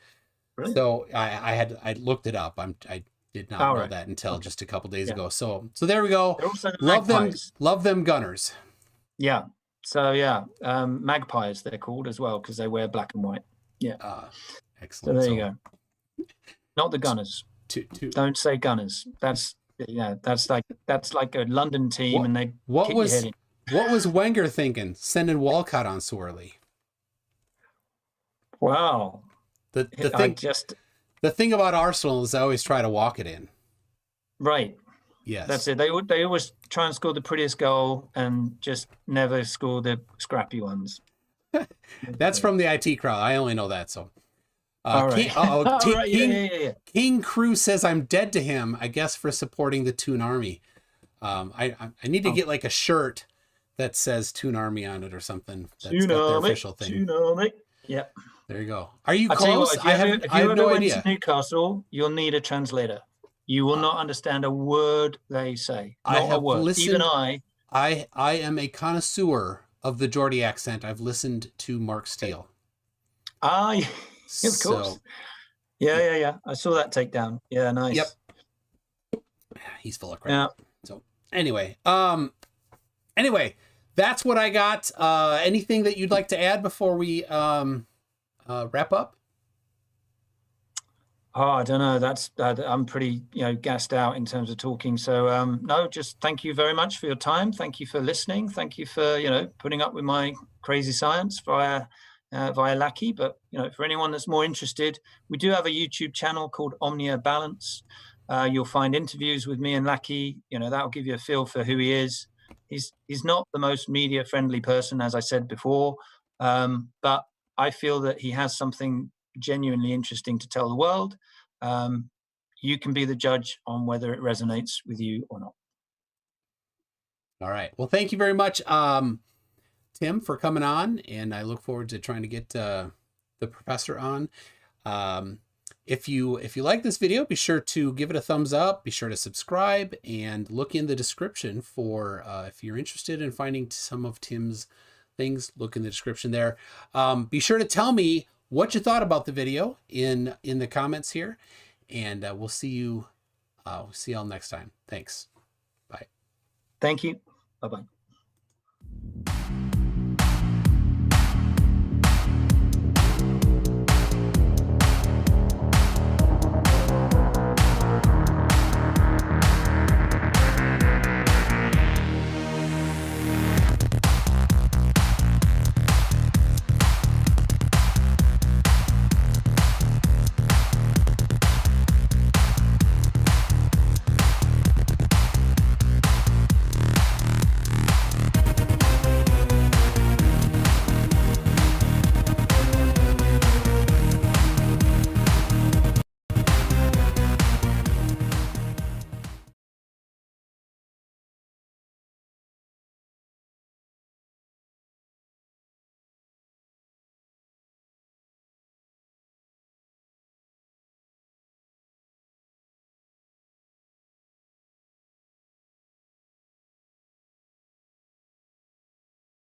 Brilliant. So I looked it up. I did not know that until just a couple days ago. So there we go. Love them Gunners. Yeah. So Magpies they're called as well because they wear black and white. Yeah. Excellent. So there you go. Not the Gunners. Don't say Gunners. That's like a London team, and they kick your head in. What was Wenger thinking, sending Walcott on so early? Wow. The thing about Arsenal is they always try to walk it in. Right. Yes. That's it. They always try and score the prettiest goal and just never score the scrappy ones. That's from the IT crowd. I only know that. So. All right. King Crew says I'm dead to him, I guess, for supporting the Toon Army. I need to get like a shirt that says Toon Army on it or something. That's got their official thing. Toon Army. Yep. There you go. Are you I tell you close? what, I have if you ever no went idea. to Newcastle, you'll need a translator. You will not understand a word they say. I Not a have word. Even listened. I am a connoisseur of the Geordie accent. I've listened to Mark Steele. Of course. So, Yeah. I saw that takedown. Yeah, nice. Yep. He's full of crap. Yeah. So anyway, that's what I got. Anything that you'd like to add before we wrap up? Oh, I don't know. I'm pretty, gassed out in terms of talking. So no, just thank you very much for your time. Thank you for listening. Thank you for, putting up with my crazy science via Laki. But, for anyone that's more interested, we do have a YouTube channel called Omnia Balance. You'll find interviews with me and Laki. That'll give you a feel for who he is. He's not the most media friendly person, as I said before, but I feel that he has something genuinely interesting to tell the world. You can be the judge on whether it resonates with you or not. All right. Well, thank you very much, Tim, for coming on, and I look forward to trying to get the professor on. If you like this video, be sure to give it a thumbs up, be sure to subscribe, and look in the description for if you're interested in finding some of Tim's things, look in the description there. Be sure to tell me what you thought about the video in the comments here, and we'll see you all next time. Thanks. Bye. Thank you. Bye-bye.